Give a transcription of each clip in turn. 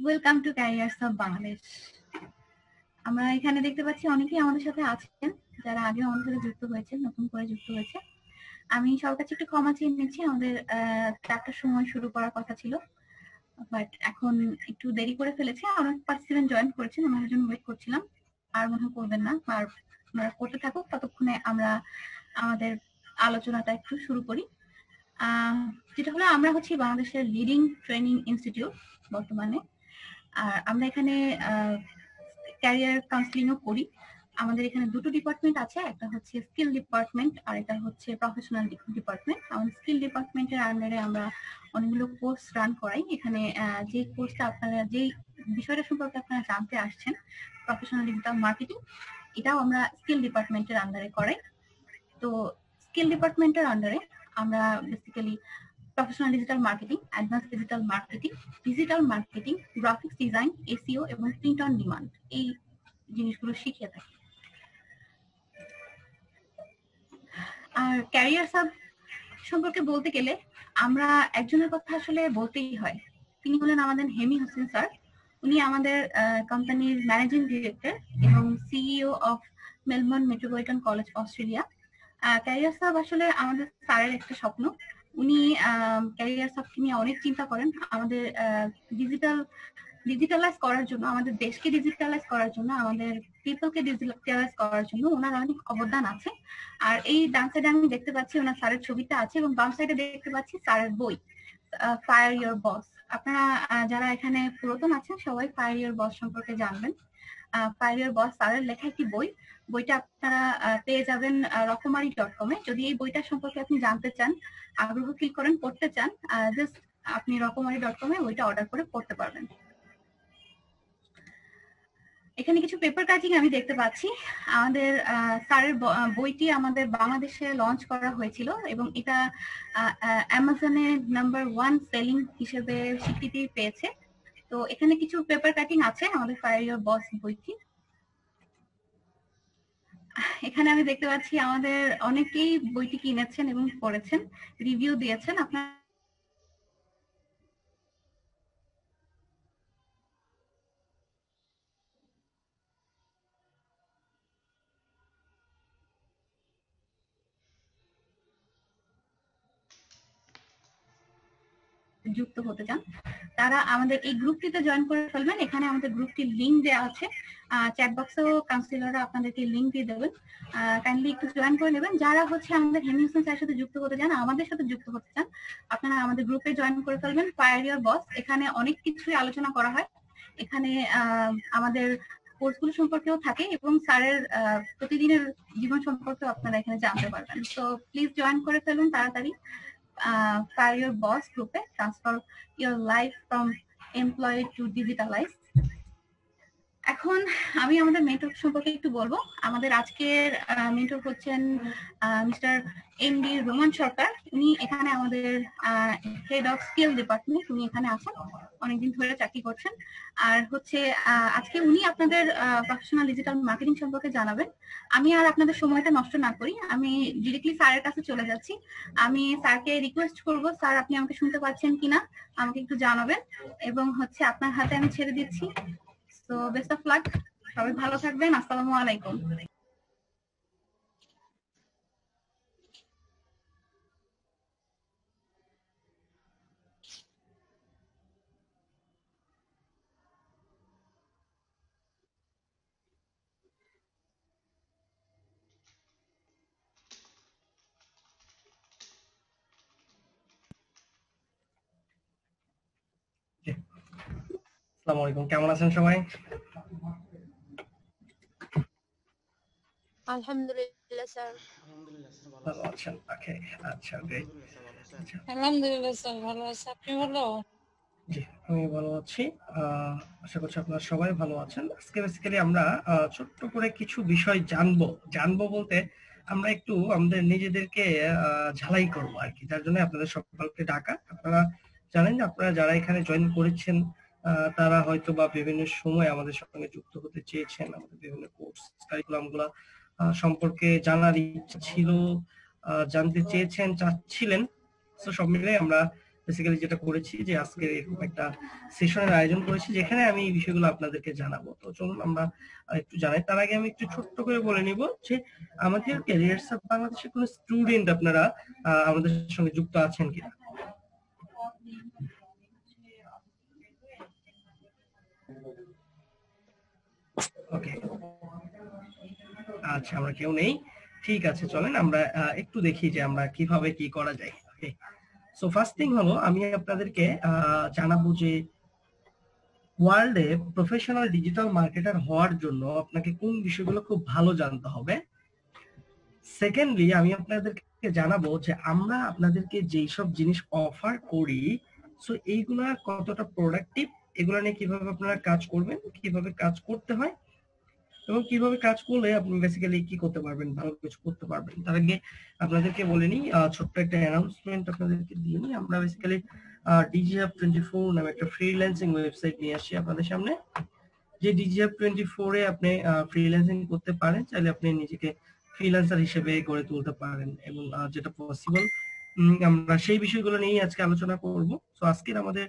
Welcome to carriers of Bangladesh. আমরা এখানে দেখতে পাচ্ছি অনেকেই আমাদের সাথে আছেন, যারা আগে আমাদের সাথে যুক্ত হয়েছে, নতুন করে যুক্ত হয়েছে। আমি সবার কাছে একটু ক্ষমা চেয়ে নিচ্ছি, আমাদের 4টার সময় শুরু করার কথা ছিল, বাট এখন একটু দেরি করে ফেলেছে। অনেক পার্টিসিপেন্ট জয়েন করেছেন, ওনাদের জন্য ওয়েট করছিলাম। আর মনে হয় করবেন না, আর ওনারা করতে থাকুক, ততক্ষণে আমরা আমাদের আলোচনাটা একটু শুরু করি। যেটা হলো, আমরা হচ্ছি বাংলাদেশের লিডিং ট্রেনিং ইনস্টিটিউট বর্তমানে। আর আমরা এখানে ক্যারিয়ার কাউন্সিলিংও করি। আমাদের এখানে দুটো ডিপার্টমেন্ট আছে, একটা হচ্ছে স্কিল ডিপার্টমেন্ট আর এটা হচ্ছে প্রফেশনাল ডিপার্টমেন্ট। আমাদের স্কিল ডিপার্টমেন্টের আন্ডারে আমরা অনেকগুলো কোর্স রান করাই। এখানে যে কোর্সটা আপনারা, যে বিষয়টা সম্পর্কে আপনারা জানতে আসছেন, প্রফেশনাল ডিজিটাল মার্কেটিং, এটাও আমরা স্কিল ডিপার্টমেন্টের আন্ডারে করাই। তো স্কিল ডিপার্টমেন্টের আন্ডারে আমরা basically professional digital marketing, advance digital marketing, graphics design, SEO এবং প্রিন্ট অন ডিমান্ড, এই জিনিসগুলো শিখিয়ে থাকি। আর ক্যারিয়ার সাব সম্পর্কে বলতে গেলে আমরা একজনের কথা আসলে বলতেই হয়। তিনি হলেন আমাদের হেমি হোসেন স্যার। উনি আমাদের কোম্পানির ম্যানেজিং ডিরেক্টর এবং CEO of Melbourne metropolitan college, Australia. Career sub আসলে আমাদের স্যারের একটা স্বপ্ন। উনি ক্যারিয়ার সাবকে নিয়ে অনেক চিন্তা করেন। আমাদের ডিজিটালাইজ করার জন্য, আমাদের দেশকে ডিজিটালাইজ করার জন্য, আমাদের পিপলকে ডিজিটালাইজ করার জন্য ওনার অনেক অবদান আছে। আর এই ডান সাইডে আমি দেখতে পাচ্ছি ওনার স্যারের ছবিটা আছে, এবং বাম সাইডে দেখতে পাচ্ছি স্যারের বই, ফায়ার ইয়োর বস। আপনারা যারা এখানে পুরাতন আছেন সবাই ফায়ার ইয়োর বস সম্পর্কে জানবেন। ফায়ার ইয়োর বস স্যারের লেখা একটি বই। বইটা আপনারা পেয়ে যাবেন রকমারি.com এ। যদি এই বইটা সম্পর্কে আপনি জানতে চান, আগ্রহ ফিল করেন, পড়তে চান, জাস্ট আপনি রকমারি.com এ বইটা অর্ডার করে পড়তে পারবেন। এখানে কিছু পেপার কাটিং আমি দেখতে পাচ্ছি। আমাদের স্যারের বইটি আমাদের বাংলাদেশে লঞ্চ করা হয়েছিল এবং এটা অ্যামাজনে নাম্বার 1 সেলিং হিসেবে স্বীকৃতি পেয়েছে। তো এখানে কিছু পেপার কাটিং আছে আমাদের ফায়ার ইয়োর বস বইটি। এখানে আমি দেখতে পাচ্ছি আমাদের অনেকেই বইটি কিনেছেন এবং পড়েছেন, রিভিউ দিয়েছেন। আপনার যুক্ত হতে চান, তারা আমাদের এই গ্রুপটিতে জয়েন করে ফেলবেন। এখানে আমাদের গ্রুপটির লিংক দেওয়া আছে, চ্যাট বক্সেও কাউন্সিলররা আপনাদেরকে লিংক দিয়ে দেবেন। কাইন্ডলি একটু জয়েন করে নেবেন। যারা হচ্ছে আমাদের হেমি হোসেন স্যারের সাথে যুক্ত হতে চান, আমাদের সাথে যুক্ত হতে চান, আপনারা আমাদের গ্রুপে জয়েন করে ফেলবেন, ফায়ার ইয়োর বস। এখানে অনেক কিছুই আলোচনা করা হয়। এখানে আমাদের কোর্সগুলো সম্পর্কেও থাকে এবং স্যারের প্রতিদিনের জীবন সম্পর্কেও আপনারা এখানে জানতে পারবেন। তো প্লিজ জয়েন করে ফেলুন তাড়াতাড়ি Fire Your Boss গ্রুপে, transfer your life from employee to digitalise. এখন আমি আমাদের মেন্টর সম্পর্কে একটু বলবো। আমাদের আজকের মেন্টর হচ্ছেন মিস্টার এমডি রোমান সরকার। উনি এখানে আমাদের হেড অফ স্কিল ডিপার্টমেন্ট, উনি এখানে আছেন, অনেকদিন ধরে চাকরি করছেন। আর হচ্ছে আজকে উনি আপনাদের প্রফেশনাল ডিজিটাল মার্কেটিং সম্পর্কে জানাবেন। আমি আর আপনাদের সময়টা নষ্ট না করি, আমি ডিরেক্টলি স্যারের কাছে চলে যাচ্ছি। আমি স্যারকে রিকোয়েস্ট করব, স্যার আপনি আমাকে শুনতে পাচ্ছেন কিনা আমাকে একটু জানাবেন, এবং হচ্ছে আপনার হাতে আমি ছেড়ে দিচ্ছি। সো বেস্ট অফ লাক, সবাই ভালো থাকবেন। আসসালামু আলাইকুম। আসসালামু আলাইকুম, কেমন আছেন সবাই? আলহামদুলিল্লাহ স্যার। ভালো আছেন? ওকে, আচ্ছা, গ্রেট। আলহামদুলিল্লাহ স্যার, ভালো আছি। আপনি ভালো? জি, আমি ভালো আছি। আশা করছি আপনারা সবাই ভালো আছেন। আজকে বেসিক্যালি আমরা ছোট্ট করে কিছু বিষয় জানবো বলতে আমরা একটু আমাদের নিজেদেরকে ঝালাই করব আর কি, যার জন্য আপনাদের সকলকে ডাকা। আপনারা জানেন যে আপনারা যারা এখানে জয়েন করেছেন তারা হয়তো বা বিভিন্ন সময় আমাদের সঙ্গে যুক্ত হতে চেয়েছেন, আমাদের বিভিন্ন কোর্স কারিকুলাম গুলা সম্পর্কে জানার ইচ্ছা ছিল, জানতে চেয়েছেন, চাচ্ছিলেন। তো সব মিলে আমরা বেসিক্যালি যেটা করেছি যে আজকে এরকম একটা সেশনের আয়োজন করেছি যেখানে আমি এই বিষয়গুলো আপনাদেরকে জানাবো। তো চলুন আমরা একটু জানাই। তার আগে আমি একটু ছোট্ট করে বলে নিব যে আমাদের ক্যারিয়ার্স অফ বাংলাদেশের কোনো স্টুডেন্ট আপনারা আমাদের সঙ্গে যুক্ত আছেন কিনা? ওকে, আচ্ছা আমরা কেউ নেই। ঠিক আছে, চলেন আমরা একটু দেখি যে আমরা কিভাবে কি করা যায়। ওকে, সো ফার্স্ট থিং হলো আমি আপনাদেরকে জানাবো যে ওয়ার্ল্ডে প্রফেশনাল ডিজিটাল মার্কেটার হওয়ার জন্য আপনাকে কোন বিষয়গুলো খুব ভালো জানতে হবে। সেকেন্ডলি আমি আপনাদেরকে জানাবো যে আমরা আপনাদেরকে যেই সব জিনিস অফার করি সো এইগুলা কতটা প্রোডাক্টিভ, এগুলা নিয়ে কিভাবে আপনারা কাজ করবেন, কিভাবে কাজ করতে হয় এবং কিভাবে কাজ করলে আপনি বেসিক্যালি কি করতে পারবেন, ভালো কিছু করতে পারবেন। তার আগে আপনাদেরকে বলে নিই, ছোট্ট একটা অ্যানাউন্সমেন্ট আপনাদেরকে দিয়ে নিই। আমরা বেসিক্যালি DigiHub24 নামে একটা ফ্রিল্যান্সিং ওয়েবসাইট নিয়ে আসছি আপনাদের সামনে। যে DigiHub24 এ আপনি ফ্রিল্যান্সিং করতে পারেন, চাইলে আপনি নিজেকে ফ্রিল্যান্সার হিসেবে গড়ে তুলতে পারেন এবং যেটা পসিবল আমরা সেই বিষয়গুলো নিয়েই আজকে আলোচনা করব। সো আজকের আমাদের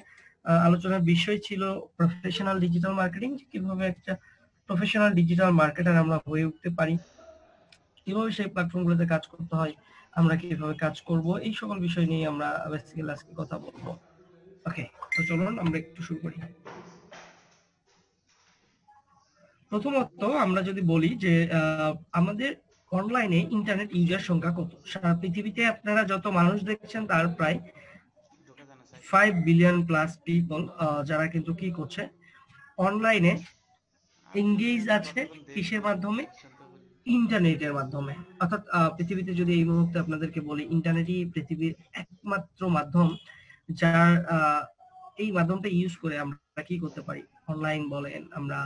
আলোচনার বিষয় ছিল প্রফেশনাল ডিজিটাল মার্কেটিং, কিভাবে একটা প্রফেশনাল ডিজিটাল মার্কেটার আমরা হয়ে উঠতে পারি, কিভাবে সেই প্ল্যাটফর্মগুলোতে কাজ করতে হয়, আমরা কিভাবে কাজ করব, এই সকল বিষয় নিয়ে আমরা বেসিক্যালি আজকে কথা বলবো। ওকে, তো চলুন আমরা একটু শুরু করি। প্রথমত আমরা যদি বলি যে আমাদের অনলাইনে ইন্টারনেট ইউজার সংখ্যা কত, সারা পৃথিবীতে আপনারা যত মানুষ দেখছেন তার প্রায় 5 বিলিয়ন প্লাস পিপল যারা কিন্তু কি করছে, অনলাইনে এঙ্গেজ আছে। কিসের মাধ্যমে? ইন্টারনেটের মাধ্যমে। অর্থাৎ পৃথিবীতে যদি এই মুহূর্তে আপনাদেরকে বলি, ইন্টারনেটই পৃথিবীর একমাত্র মাধ্যম যার এই মাধ্যমটা ইউজ করে আমরা কি করতে পারি, অনলাইন বলেন, আমরা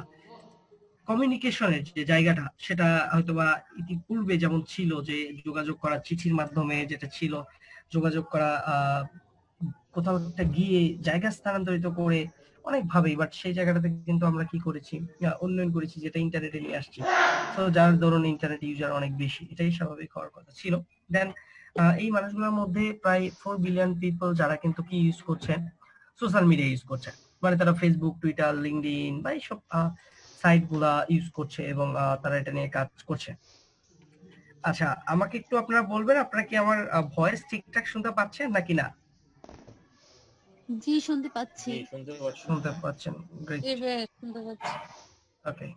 কমিউনিকেশনের যে জায়গাটা সেটা হয়তোবা ইতিপূর্বে যেমন ছিল যে যোগাযোগ করা চিঠির মাধ্যমে, যেটা ছিল যোগাযোগ করা কোথাও একটা গিয়ে জায়গা স্থানান্তরিত করে অনেক ভাবেই, বাট সেই জায়গাটাতে কিন্তু আমরা কি করেছি, উন্নয়ন করেছি, যেটা ইন্টারনেটে নিয়ে আসছি। তো যার ধরুন ইন্টারনেট ইউজার অনেক বেশি, এটাই স্বাভাবিক হওয়ার কথা ছিল। দেন এই মানুষগুলোর মধ্যে প্রায় 4 বিলিয়ন পিপল যারা কিন্তু কি ইউজ করছে, সোশ্যাল মিডিয়া ইউজ করছে। মানে তারা ফেসবুক, টুইটার, লিঙ্কডইন বা এইসব সাইট গুলা ইউজ করছে এবং তারা এটা নিয়ে কাজ করছে। আচ্ছা, আমাকে একটু আপনারা বলবেন, আপনারা কি আমার ভয়েস ঠিকঠাক শুনতে পাচ্ছেন নাকি না? জি শুনতে পাচ্ছি। শুনতে পাচ্ছেন, গ্রেট। শুনতে পাচ্ছি। ওকে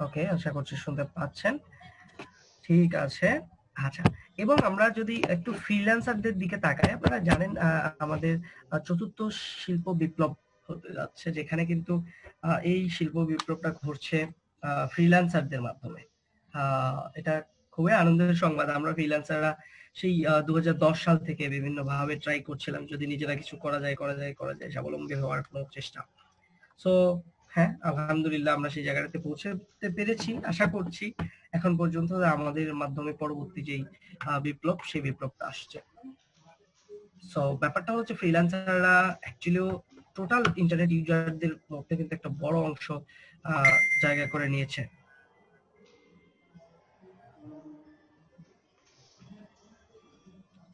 ওকে, আশা করছি শুনতে পাচ্ছেন। ঠিক আছে, আচ্ছা। এবং আমরা যদি একটু ফ্রিল্যান্সারদের দিকে তাকাই, আপনারা জানেন আমাদের চতুর্থ শিল্প বিপ্লব হতে যাচ্ছে, যেখানে কিন্তু এই শিল্প বিপ্লবটা ঘটছে ফ্রিল্যান্সারদের মাধ্যমে। এটা খুবই আনন্দের সংবাদ। আমরা ফ্রিল্যান্সাররা সেই 2010 সাল থেকে বিভিন্ন ভাবে ট্রাই করছিলাম যদি নিজেরা কিছু করা যায় স্বাবলম্বী হওয়ার কোনো চেষ্টা। সো হ্যাঁ, আলহামদুলিল্লাহ আমরা সেই জায়গাটাতে পৌঁছতে পেরেছি। আশা করছি এখন পর্যন্ত আমাদের মাধ্যমে পরবর্তী যেই বিপ্লব, সেই বিপ্লবটা আসছে। সো ব্যাপারটা হচ্ছে ফ্রিল্যান্সাররা অ্যাকচুয়ালি টোটাল ইন্টারনেট ইউজারদের মধ্যে কিন্তু একটা বড় অংশ জায়গা করে নিয়েছে।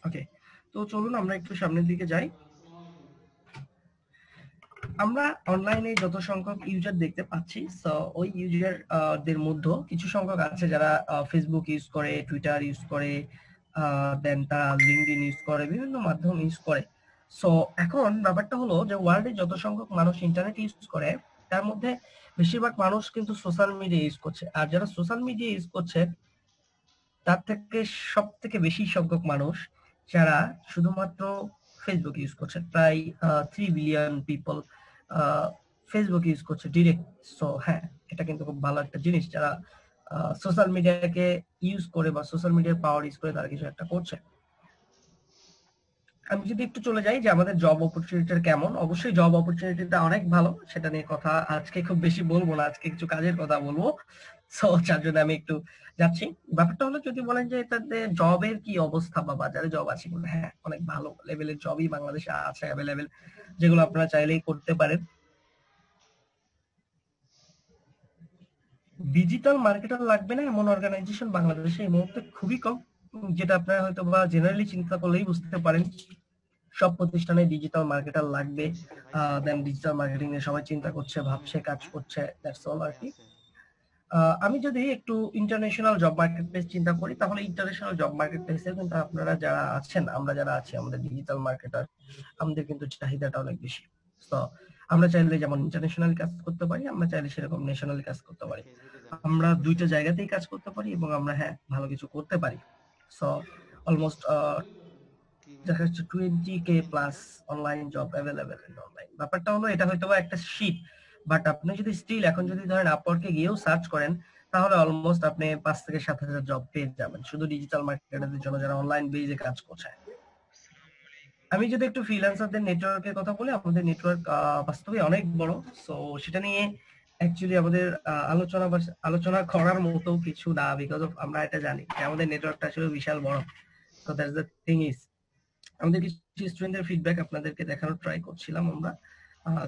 ওকে, তো চলুন আমরা একটু সামনের দিকে যাই। আমরা অনলাইনে যত সংখ্যক ইউজার দেখতে পাচ্ছি, সো ওই ইউজার দের মধ্যে কিছু সংখ্যক আছে যারা ফেসবুক ইউজ করে, টুইটার ইউজ করে, দেন তারা লিঙ্কডইন ইউজ করে, বিভিন্ন মাধ্যম ইউজ করে। সো এখন ব্যাপারটা হলো যে ওয়ার্ল্ডে যত সংখ্যক মানুষ ইন্টারনেট ইউজ করে তার মধ্যে বেশিরভাগ মানুষ কিন্তু সোশ্যাল মিডিয়া ইউজ করছে। আর যারা সোশ্যাল মিডিয়া ইউজ করছে তার থেকে সব থেকে বেশি সংখ্যক মানুষ যারা শুধুমাত্র ফেসবুক ইউজ করছে, প্রায় 3 বিলিয়ন পিপল ফেসবুক ইউজ করছে ডিরেক্ট। সো হ্যাঁ, এটা কিন্তু খুব ভালো একটা জিনিস, যারা সোশ্যাল মিডিয়াকে ইউজ করে বা সোশ্যাল মিডিয়ার পাওয়ার ইউজ করে তারা কিছু একটা করছে। আমি যদি একটু চলে যাই যে আমাদের জব অপরচুনিটিটা কেমন, অবশ্যই জব অপরচুনিটিটা অনেক ভালো, সেটা নিয়ে কথা আজকে খুব বেশি বলবো না, আজকে কিছু কাজের কথা বলবো। সো যার জন্য আমি একটু যাচ্ছি। ব্যাপারটা হলো যদি বলেন যে এটাতে জবের কি অবস্থা বা বাজারে জব আছে কিনা, হ্যাঁ অনেক ভালো লেভেলের জবই বাংলাদেশে আছে অ্যাভেলেবেল, যেগুলো আপনারা চাইলেই করতে পারেন। ডিজিটাল মার্কেটার লাগবে না এমন অর্গানাইজেশন বাংলাদেশে এই মুহূর্তে খুবই কম, যেটা আপনারা হয়তো বা জেনারেলি চিন্তা করলেই বুঝতে পারেন। সব প্রতিষ্ঠানে ডিজিটাল মার্কেটার লাগবে, দেন ডিজিটাল মার্কেটিং নিয়ে সবাই চিন্তা করছে, ভাবছে, কাজ করছে, দ্যাটস অল আর কি। আমি যদি একটু ইন্টারন্যাশনাল জব মার্কেট প্লেস চিন্তা করি, তাহলে ইন্টারন্যাশনাল জব মার্কেট প্লেসে কিন্তু আপনারা যারা আছেন, আমরা যারা আছি, আমাদের ডিজিটাল মার্কেটার, আমাদের কিন্তু চাহিদাটা অনেক বেশি। তো আমরা চাইলে যেমন ইন্টারন্যাশনালি কাজ করতে পারি, আমরা চাইলে সেরকম ন্যাশনালি কাজ করতে পারি। আমরা দুইটা জায়গাতেই কাজ করতে পারি এবং আমরা ভালো কিছু করতে পারি। সো অলমোস্ট দেখা যাচ্ছে 20K plus online job available in online. ব্যাপারটা হলো এটা হয়তো একটা শীট, বাট আপনি যদি স্টিল এখন যদি ধরেন আপওয়ার্কে গিয়েও সার্চ করেন, তাহলে অলমোস্ট আপনি 5 থেকে 7,000 জব পেয়ে যাবেন শুধু ডিজিটাল মার্কেটারদের জন্য যারা অনলাইন বেজে কাজ করছে। আমি যদি একটু ফ্রিল্যান্সারদের নেটওয়ার্কের কথা বলি, আমাদের নেটওয়ার্ক বাস্তবে অনেক বড়। সো সেটা নিয়ে অ্যাকচুয়ালি আমাদের আলোচনা করার মতো কিছু না, বিকজ অফ আমরা এটা জানি যে আমাদের নেটওয়ার্কটা আসলে বিশাল বড়। So that's the thing is, আমাদের কিছু স্টুডেন্টদের ফিডব্যাক আপনাদেরকে দেখানোর ট্রাই করছিলাম আমরা।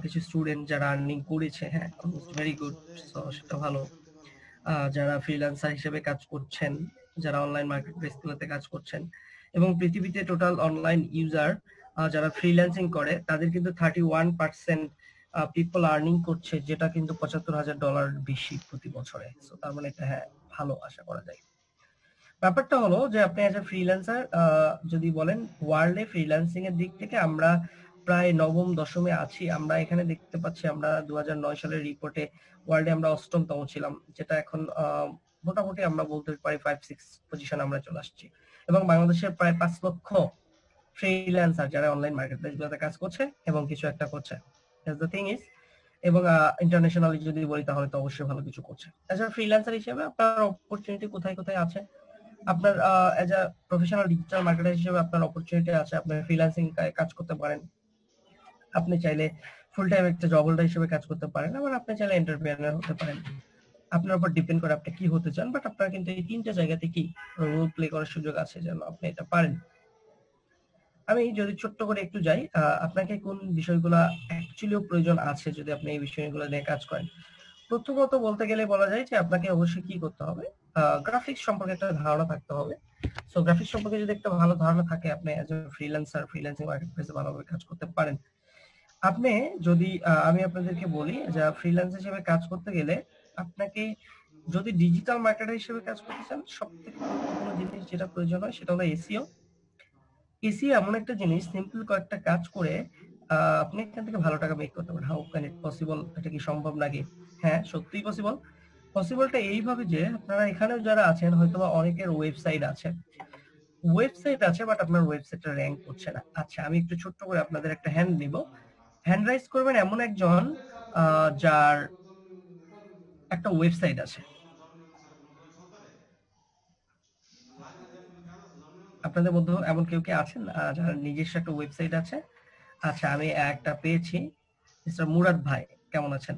কিছু স্টুডেন্ট যারা আর্নিং করেছে, অলমোস্ট ভেরি গুড, সো সেটা ভালো। যারা ফ্রিল্যান্সার হিসেবে কাজ করছেন, যারা অনলাইন মার্কেট প্লেসগুলোতে কাজ করছেন, এবং পৃথিবীতে টোটাল অনলাইন ইউজার যারা ফ্রিল্যান্সিং করে তাদের কিন্তু 31% পিপল আর্নিং করছে, যেটা কিন্তু $75,000 বেশি প্রতি বছরে। সো তার মানে এটা ভালো আশা করা যায়। ব্যাপারটা হলো যে আপনি অ্যাজ এ ফ্রিল্যান্সার যদি বলেন ওয়ার্ল্ডে ফ্রিল্যান্সিং এর দিক থেকে আমরা প্রায় নবম দশমে আছি। আমরা এখানে দেখতে পাচ্ছি আমরা 2009 সালের রিপোর্টে ওয়ার্ল্ডে আমরা 8তম ছিলাম, যেটা এখন মোটামুটি আমরা বলতে পারি 5-6 পজিশন আমরা চলে আসছি। এবং বাংলাদেশের প্রায় 5 লক্ষ ফ্রিল্যান্সার যারা অনলাইন মার্কেট প্লেসগুলোতে কাজ করছে এবং কিছু একটা করছে। That's the thing is. এবং ইন্টারন্যাশনালি যদি বলি তাহলে তো অবশ্যই ভালো কিছু করছে। অ্যাজ এ ফ্রিল্যান্সার হিসেবে আপনার অপরচুনিটি কোথায় কোথায় আছে, আপনার as a professional digital marketer হিসেবে আপনার অপরচুনিটি আছে, আপনি ফ্রিল্যান্সিং কাজ করতে পারেন। আপনি চাইলে ফুল টাইম একটা জব হোল্ডার হিসেবে কাজ করতে পারেন, আবার আপনি চাইলে এন্টারপ্রেনার হতে পারেন। আপনার উপর ডিপেন্ড করে আপনি কি হতে চান, বাট আপনার কিন্তু এই তিনটা জায়গাতে কি রোল প্লে করার সুযোগ আছে যেন আপনি এটা পারেন। আমি যদি ছোট্ট করে একটু যাই, আপনাকে কোন বিষয়গুলো অ্যাকচুয়ালিও প্রয়োজন আছে যদি আপনি এই বিষয়গুলো নিয়ে কাজ করেন। প্রথমত বলতে গেলে বলা যায় যে আপনাকে অবশ্যই কি করতে হবে, গ্রাফিক্স সম্পর্কে একটা ধারণা থাকতে হবে। সো গ্রাফিক্স সম্পর্কে যদি একটা ভালো ধারণা থাকে, আপনি অ্যাজ এ ফ্রিল্যান্সার ফ্রিল্যান্সিং মার্কেটপ্লেসে ভালোভাবে কাজ করতে পারেন। আপনি যদি আমি আপনাদেরকে বলি যে ফ্রিল্যান্সার হিসেবে কাজ করতে গেলে আপনাকে যদি ডিজিটাল মার্কেটার হিসেবে কাজ করতে চান, সবথেকে গুরুত্বপূর্ণ জিনিস যেটা প্রয়োজন হয় সেটা হলো এসইও। এসইও এমন একটা জিনিস, সিম্পল কয়েকটা কাজ করে আপনি এখান থেকে ভালো টাকা মেক করতে পারেন। How can it possible? এটা কি সম্ভব নাকি? হ্যাঁ, সত্যিই পসিবল। পসিবলটা এইভাবে যে আপনারা এখানেও যারা আছেন হয়তোবা অনেকের ওয়েবসাইট আছে বাট আপনার ওয়েবসাইটটা র‍্যাঙ্ক করছে না। আচ্ছা, আমি একটু ছোট্ট করে আপনাদের একটা হ্যান্ড নিব। হ্যান্ড রাইজ করবেন এমন একজন যার একটা ওয়েবসাইট আছে। আপনাদের মধ্যে এমন কেউ কি আছেন যার নিজস্ব একটা ওয়েবসাইট আছে? আচ্ছা, আমি একটা পেয়েছি। মিস্টার মুরাদ ভাই, কেমন আছেন?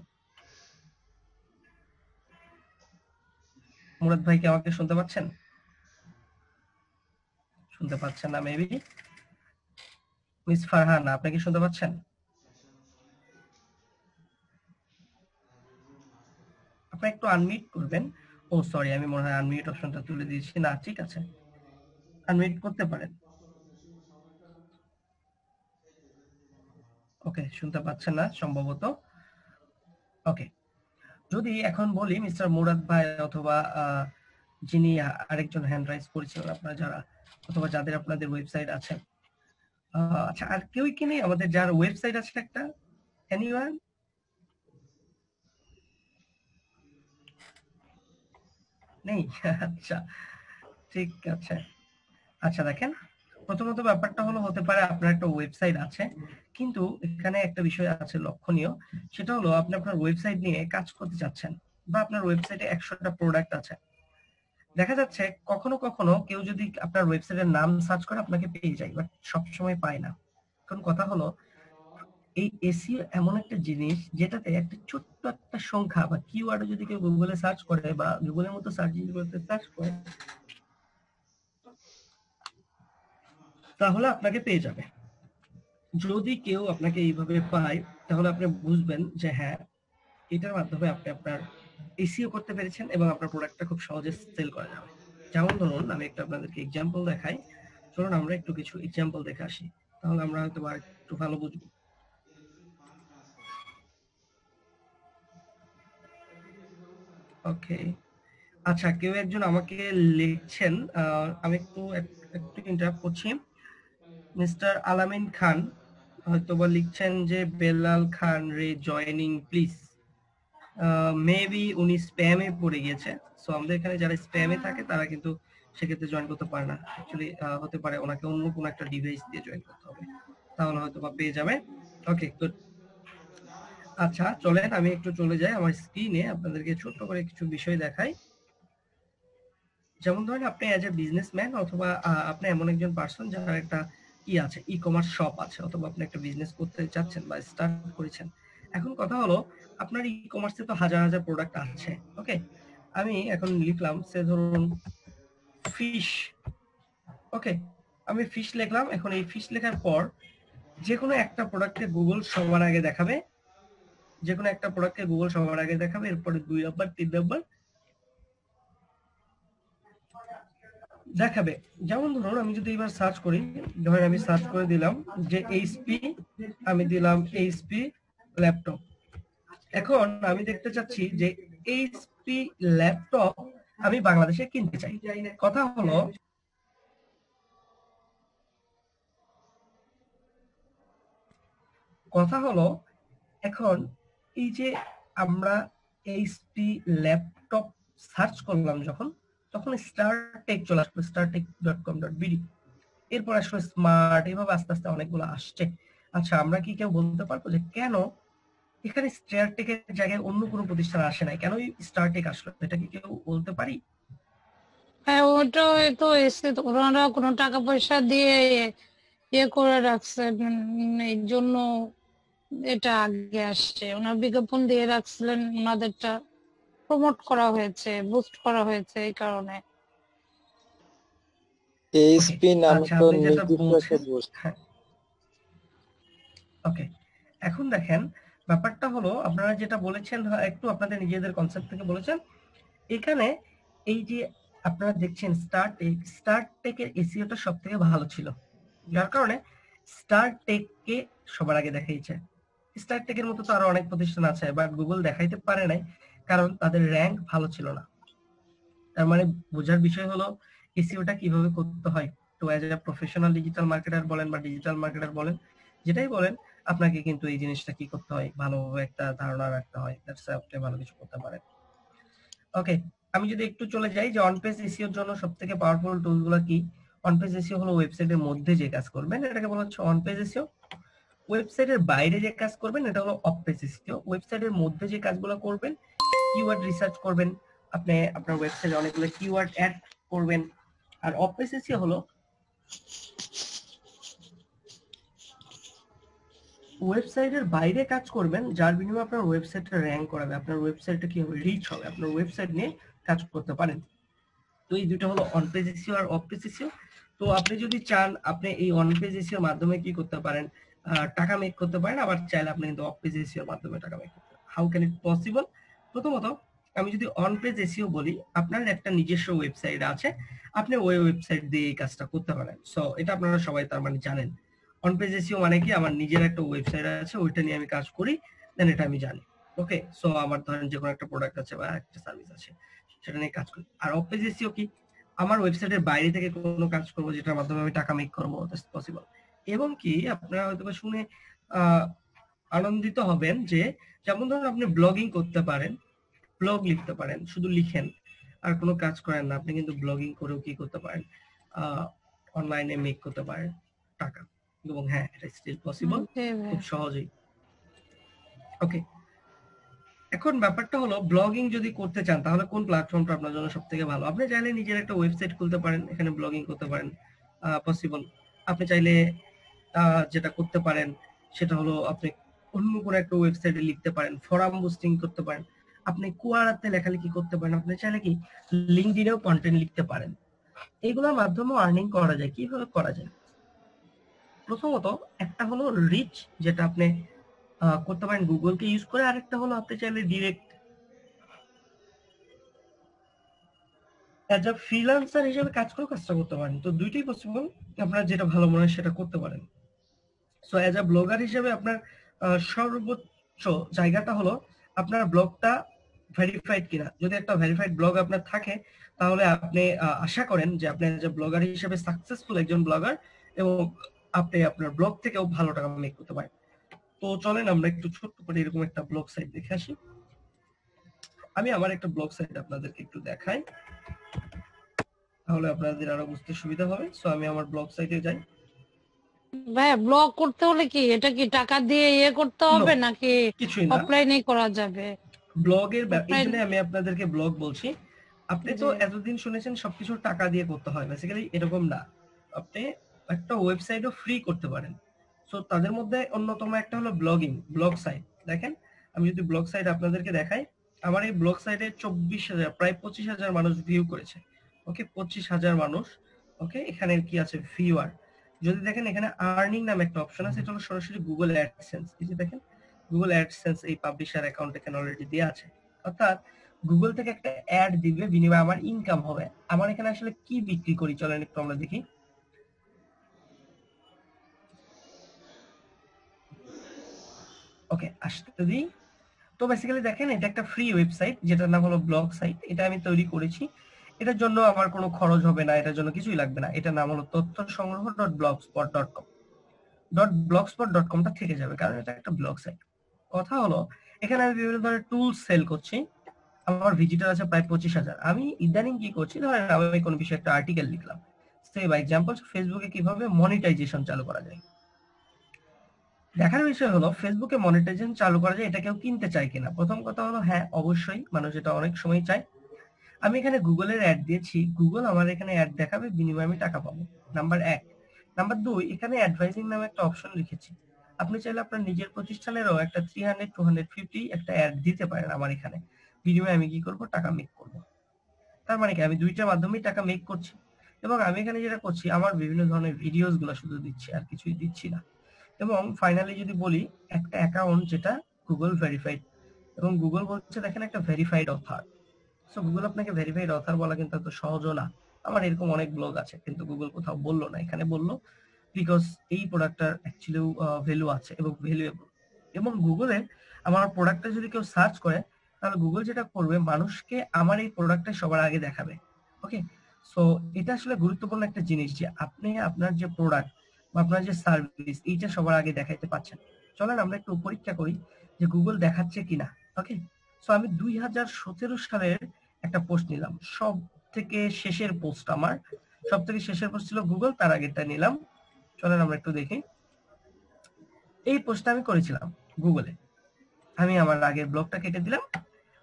মুরাদ ভাই কি আমাকে শুনতে পাচ্ছেন? শুনতে পাচ্ছেন না মেবি। মিস ফারহানা, আপনি কি শুনতে পাচ্ছেন? আপনি একটু আনমিউট করবেন। ও সরি, আমি মনে হয় আনমিউট অপশনটা তুলে দিয়েছি। না, ঠিক আছে, আনমিউট করতে পারেন। ওকে, শুনতে পাচ্ছেন না সম্ভবত। ওকে, যদি এখন বলি মিস্টার মুরাদ ভাই অথবা যিনি আরেকজন হ্যান্ড রাইজ করেছিলেন, আপনারা যারা অথবা যাদের আপনাদের ওয়েবসাইট আছে, আচ্ছা আর কেউ কি নেই আমাদের যার ওয়েবসাইট আছে একটা? এনিওয়ান? নেই? আচ্ছা, ঠিক আছে। আচ্ছা দেখেন, প্রথমত ব্যাপারটা হলো হতে পারে আপনার একটা ওয়েবসাইট আছে, কিন্তু এখানে একটা বিষয় আছে লক্ষণীয়, সেটা হলো আপনি আপনার ওয়েবসাইট নিয়ে কাজ করতে চাচ্ছেন বা আপনার ওয়েবসাইটে 100টা প্রোডাক্ট আছে। দেখা যাচ্ছে কখনো কখনো কেউ যদি আপনার ওয়েবসাইটের নাম সার্চ করে আপনাকে পেয়ে যায়, বাট সবসময় পায় না। এখন কথা হলো এই এসইও এমন একটা জিনিস যেটাতে একটা ছোট্ট একটা সংখ্যা বা কিওয়ার্ড যদি কেউ গুগলে সার্চ করে বা গুগলের মতো সার্চ ইঞ্জিনে সার্চ করে, তাহলে আপনাকে পেয়ে যাবে। যদি কেউ আপনাকে এইভাবে পায় তাহলে আপনি বুঝবেন যে হ্যাঁ, এটার মাধ্যমে আপনি আপনার এসইও করতে পেরেছেন এবং আপনার প্রোডাক্টটা খুব সহজে সেল করা যাবে। যেমন ধরুন আমি একটা আপনাদেরকে এক্সাম্পল দেখাই। চলুন আমরা একটু কিছু এক্সাম্পল দেখে আসি। তাহলে আমরা হয়তো আর একটু ভালো বুঝবো। ওকে, আচ্ছা, কেউ একজন আমাকে লিখছেন, আমি একটু ইন্টারাপ্ট করছি। মিস্টার আলামিন খান হয়তোবা লিখছেন যে বেলাল খান রে জয়নিং প্লিজ। মেবি উনি স্প্যামে পড়ে গিয়েছে। সো আমাদের এখানে যারা স্প্যামে থাকে তারা কিন্তু সেক্ষেত্রে জয়েন করতে পারে না। অ্যাকচুয়ালি হতে পারে ওনাকে অন্য কোনো একটা ডিভাইস দিয়ে জয়েন করতে হবে, তাহলে হয়তো বা পেয়ে যাবে। ওকে, গুড। আচ্ছা, চলেন আমি একটু চলে যাই আমার স্ক্রিনে, আপনাদেরকে ছোট্ট করে কিছু বিষয় দেখাই। যেমন ধরেন আপনি অ্যাজ এ বিজনেসম্যান অথবা আপনি এমন একজন পার্সন যার একটা আছে, ই কমার্স শপ আছে, অথবা আপনি একটা বিজনেস করতে চাচ্ছেন বা স্টার্ট করেছেন। এখন কথা হলো, আপনার ই কমার্সে তো হাজার হাজার প্রোডাক্ট আছে। ওকে, আমি এখন লিখলাম সে ধরুন ফিশ। ওকে, আমি ফিশ লিখলাম। এখন এই ফিশ লেখার পর যে কোনো একটা প্রোডাক্টকে গুগল সবার আগে দেখাবে, যে কোনো একটা প্রোডাক্টকে গুগল সবার আগে দেখাবে, এরপরে 2 নাম্বার 3 নাম্বার দেখাবে। যেমন ধরুন আমি যদি এবার সার্চ করি, ধরেন আমি সার্চ করে দিলাম যে এইচপি, আমি দিলাম এইচপি ল্যাপটপ। এখন আমি দেখতে চাচ্ছি যে এইচপি ল্যাপটপ আমি বাংলাদেশে কিনতে চাই। কথা হলো, এখন এই যে আমরা এইচপি ল্যাপটপ সার্চ করলাম যখন, তখন স্টারটেক চলে আসলো, startek.com.bd। এরপর আসলে স্মার্ট, এভাবে আস্তে আস্তে অনেকগুলো আসছে। আচ্ছা, আমরা কি কেউ বলতে পারবো যে কেন এখানে স্টারটেকের জায়গায় অন্য কোনো প্রতিষ্ঠান আসে নাই, কেন স্টারটেক আসলো? এটা কি কেউ বলতে পারি? হ্যাঁ, ওটা তো এসে তো ওনারা কোনো টাকা পয়সা দিয়ে ইয়ে করে রাখছে, এই জন্য এটা আগে আসছে। ওনার বিজ্ঞাপন দিয়ে রাখছিলেন, ওনাদেরটা প্রমোট করা হয়েছে, বুস্ট করা হয়েছে এই কারণে। এইচপি নামে আচ্ছা, তো আপনি যেটা নির্দিষ্ট একটা বলছেন, বুস্ট। হ্যাঁ, ওকে। এখন দেখেন, ব্যাপারটা হলো আপনারা যেটা বলেছেন একটু আপনাদের নিজেদের কনসেপ্ট থেকে বলেছেন। এখানে এই যে আপনারা দেখছেন স্টারটেকের এসইওটা সবথেকে ভালো ছিল, যার কারণে স্টারটেককে সবার আগে দেখাইছে। স্টারটেকের মতো তো আরো অনেক প্রতিষ্ঠান আছে, বাট গুগল দেখাইতে পারে নাই কারণ তাদের র্যাঙ্ক ভালো ছিল না। তার মানে বোঝার বিষয় হলো এসইওটা কিভাবে করতে হয়। তো as a professional digital marketer বলেন বা ডিজিটাল মার্কেটার বলেন, যেটাই বলেন, আপনাকে কিন্তু এই জিনিসটা কি করতে হয়, ভালোভাবে একটা ধারণা রাখতে হয়, দ্যাটস আপনি ভালো কিছু করতে পারেন। ওকে, আমি যদি একটু চলে যাই যে অন পেজ এসইওর জন্য সবথেকে পাওয়ারফুল টুলগুলো কি। অন পেজ এসইও হলো ওয়েবসাইটের মধ্যে যে কাজ করবেন, এটাকে বলা হচ্ছে অন পেজ এসইও। ওয়েবসাইটের বাইরে যে কাজ করবেন এটা হলো অফ পেজ এসইও। ওয়েবসাইটের মধ্যে যে কাজগুলো করবেন, কিওয়ার্ড রিসার্চ করবেন, আপনি আপনার ওয়েবসাইটে অনেকগুলো কিওয়ার্ড অ্যাড করবেন। আর অফ পেজ এসইও হলো ওয়েবসাইটের বাইরে কাজ করবেন, যার বিনিময়ে আপনার ওয়েবসাইটটা র্যাঙ্ক করাবে, আপনার ওয়েবসাইটটা কি হবে, রিচ হবে, আপনার ওয়েবসাইট নিয়ে কাজ করতে পারেন। তো এই দুটো হলো অন পেজ এসইও আর অফ পেজ এসইও। তো আপনি যদি চান, আপনি এই অন পেজ এসইওর মাধ্যমে কি করতে পারেন, টাকা মেক করতে পারেন। আবার চাইলে আপনি কিন্তু অফ পেজ এসইওর মাধ্যমে টাকা মেক করতে পারেন। How can it possible? প্রথমত আমি যদি অন পেজ এসইও বলি, আপনার একটা নিজস্ব ওয়েবসাইট আছে, আপনি ওই ওয়েবসাইট দিয়ে এই কাজটা করতে পারেন। সো এটা আপনারা সবাই তার মানে জানেন। অন পেজ এসইও মানে কি, আমার নিজের একটা ওয়েবসাইট আছে, ওইটা নিয়ে আমি কাজ করি, দেন এটা আমি জানি। ওকে, সো আমার ধরেন যে কোনো একটা প্রোডাক্ট আছে বা একটা সার্ভিস আছে, সেটা নিয়ে কাজ করি। আর অফ পেজ এসইও কি, আমার ওয়েবসাইটের বাইরে থেকে কোনো কাজ করবো যেটার মাধ্যমে আমি টাকা মেক করবো, দ্যাটস পসিবল। এবং কি আপনারা হয়তো শুনে আনন্দিত হবেন যে, যেমন ধরুন আপনি ব্লগিং করতে পারেন, ব্লগ লিখতে পারেন, শুধু লিখেন আর কোনো কাজ করেন না, আপনি কিন্তু ব্লগিং করেও কি করতে পারেন, অনলাইনে মেক করতে পারেন টাকা। এবং হ্যাঁ, এটা স্টিল পসিবল, খুব সহজেই। ওকে, এখন ব্যাপারটা হলো, ব্লগিং যদি করতে চান তাহলে কোন প্ল্যাটফর্মটা আপনার জন্য সবথেকে ভালো? আপনি চাইলে নিজের একটা ওয়েবসাইট খুলতে পারেন, এখানে ব্লগিং করতে পারেন, পসিবল। আপনি চাইলে যেটা করতে পারেন সেটা হলো আপনি অন্য কোনো একটা ওয়েবসাইটে লিখতে পারেন, ফোরাম বুস্টিং করতে পারেন, আপনি কুয়ারাতে লেখালেখি করতে পারেন, আপনি চাইলে কি লিঙ্কডইনেও কন্টেন্ট লিখতে পারেন। এইগুলোর মাধ্যমেও আর্নিং করা যায়। কিভাবে করা যায়? প্রথমত একটা হলো রিচ, যেটা আপনি করতে পারেন গুগলকে ইউজ করে। আরেকটা হলো আপনি চাইলে ডিরেক্ট অ্যাজ আ ফ্রিল্যান্সার হিসেবে কাজ করে কাজটা করতে পারেন। তো দুইটাই পসিবল, আপনার যেটা ভালো মনে হয় সেটা করতে পারেন। সো অ্যাজ আ ব্লগার হিসেবে আপনার সর্বোচ্চ জায়গাটা হলো আপনার ব্লগটা ভেরিফাইড কিনা। যদি একটা ভেরিফাইড ব্লগ আপনার থাকে তাহলে আপনি আশা করেন যে আপনি অ্যাজ আ ব্লগার হিসেবে সাকসেসফুল একজন ব্লগার এবং আপনি আপনার ব্লগ থেকেও ভালো টাকা মেক করতে পারেন। তো চলেন আমরা একটু ছোট্ট করে এরকম একটা ব্লগ সাইট দেখে আসি। আমি আমার একটা ব্লগ সাইট আপনাদেরকে একটু দেখাই, তাহলে আপনাদের আরো বুঝতে সুবিধা হবে। সো আমি আমার ব্লগ সাইটে যাই। ভাইয়া ব্লগ করতে হলে কি এটা কি টাকা দিয়ে ইয়ে করতে হবে No, নাকি কিছুই না। অফলাইনে করা যাবে? ব্লগের এই অফলাইন, জন্য আমি আপনাদেরকে ব্লগ বলছি। আপনি তো জি এতদিন শুনেছেন সবকিছু টাকা দিয়ে করতে হয়, বেসিক্যালি এরকম না। আপনি একটা ওয়েবসাইটও ফ্রি করতে পারেন। সো তাদের মধ্যে অন্যতম একটা হলো ব্লগিং, ব্লগ সাইট। দেখেন আমি যদি ব্লগ সাইট আপনাদেরকে দেখাই, আমার এই ব্লগ সাইটে 24,000 প্রায় 25,000 মানুষ ভিউ করেছে। ওকে, 25,000 মানুষ। ওকে, এখানে কি আছে ভিউয়ার। যদি দেখেন এখানে আর্নিং নামে একটা অপশন আছে, এটা হলো সরাসরি গুগল অ্যাডসেন্স। এই যে দেখেন গুগল অ্যাডসেন্স এই পাবলিশার অ্যাকাউন্ট এখানে অলরেডি দেওয়া আছে। অর্থাৎ গুগল থেকে একটা অ্যাড দিবে, বিনিময়ে আমার ইনকাম হবে। আমার এখানে আসলে কি বিক্রি করি চলেন একটু আমরা দেখি। ওকে, আসতে দিই। তো বেসিক্যালি দেখেন এটা একটা ফ্রি ওয়েবসাইট যেটার নাম হলো ব্লগ সাইট। এটা আমি তৈরি করেছি। এটার জন্য আমার কোনো খরচ হবে না, এটার জন্য কিছুই লাগবে না। এটার নাম হলো তথ্য সংগ্রহ dot blogspot dot com. Dot blogspot dot কমটা থেকে যাবে কারণ এটা একটা ব্লগ সাইট। কথা হলো এখানে আমি বিভিন্ন ধরনের টুলস সেল করছি। আমার ভিজিটর আছে প্রায় 25,000। আমি ইদানিং কি করছি, ধরেন আমি কোনো বিষয়ে একটা আর্টিকেল লিখলাম, সে বাই এক্সাম্পল ফেসবুকে কিভাবে মনিটাইজেশন চালু করা যায়। দেখার বিষয় হলো ফেসবুকে মনিটাইজেশন চালু করা যায়, এটা কেউ কিনতে চায় কিনা। প্রথম কথা হলো হ্যাঁ, অবশ্যই মানুষ এটা অনেক সময় চায়। আমি এখানে গুগলের অ্যাড দিয়েছি, গুগল আমার এখানে অ্যাড দেখাবে, বিনিময়ে আমি টাকা পাবো। নাম্বার 1। নাম্বার 2, এখানে অ্যাডভাইজিং নামে একটা অপশন লিখেছি। আপনি চাইলে আপনার নিজের প্রতিষ্ঠানেরও একটা 300 250 একটা অ্যাড দিতে পারেন আমার এখানে, বিনিময়ে আমি কি করব, টাকা মেক করব। তার মানে কি আমি দুইটার মাধ্যমেই টাকা মেক করছি। এবং আমি এখানে যেটা করছি, আমার বিভিন্ন ধরনের ভিডিওস গুলো শুধু দিচ্ছি, আর কিছুই দিচ্ছি না। এবং ফাইনালি যদি বলি, একটা অ্যাকাউন্ট যেটা গুগল ভেরিফাইড, এবং গুগল বলছে দেখেন একটা ভেরিফাইড অথর। সো গুগল আপনাকে ভেরিফাইড অথর বলা কিন্তু এত সহজও না। আমার এরকম অনেক ব্লগ আছে কিন্তু গুগল কোথাও বললো না, এখানে বললো বিকজ এই প্রোডাক্টটার অ্যাকচুয়ালি ভ্যালু আছে এবং ভ্যালুয়েবল। এবং গুগলে আমার প্রোডাক্টটা যদি কেউ সার্চ করে, তাহলে গুগল যেটা করবে মানুষকে আমার এই প্রোডাক্টটা সবার আগে দেখাবে। ওকে, সো এটা আসলে গুরুত্বপূর্ণ একটা জিনিস যে আপনি আপনার যে প্রোডাক্ট বা আপনার যে সার্ভিস এইটা সবার আগে দেখাইতে পাচ্ছেন। চলেন আমরা একটু পরীক্ষা করি যে গুগল দেখাচ্ছে কিনা। ওকে, সো আমি 2017 সালের একটা পোস্ট নিলাম, সব থেকে শেষের পোস্ট আমার, সব থেকে শেষের পোস্ট ছিল গুগল, তার আগেরটা নিলাম। চলেন আমরা একটু দেখি। এই পোস্টটা আমি করেছিলাম গুগলে। আমি আমার আগের ব্লগটা কেটে দিলাম।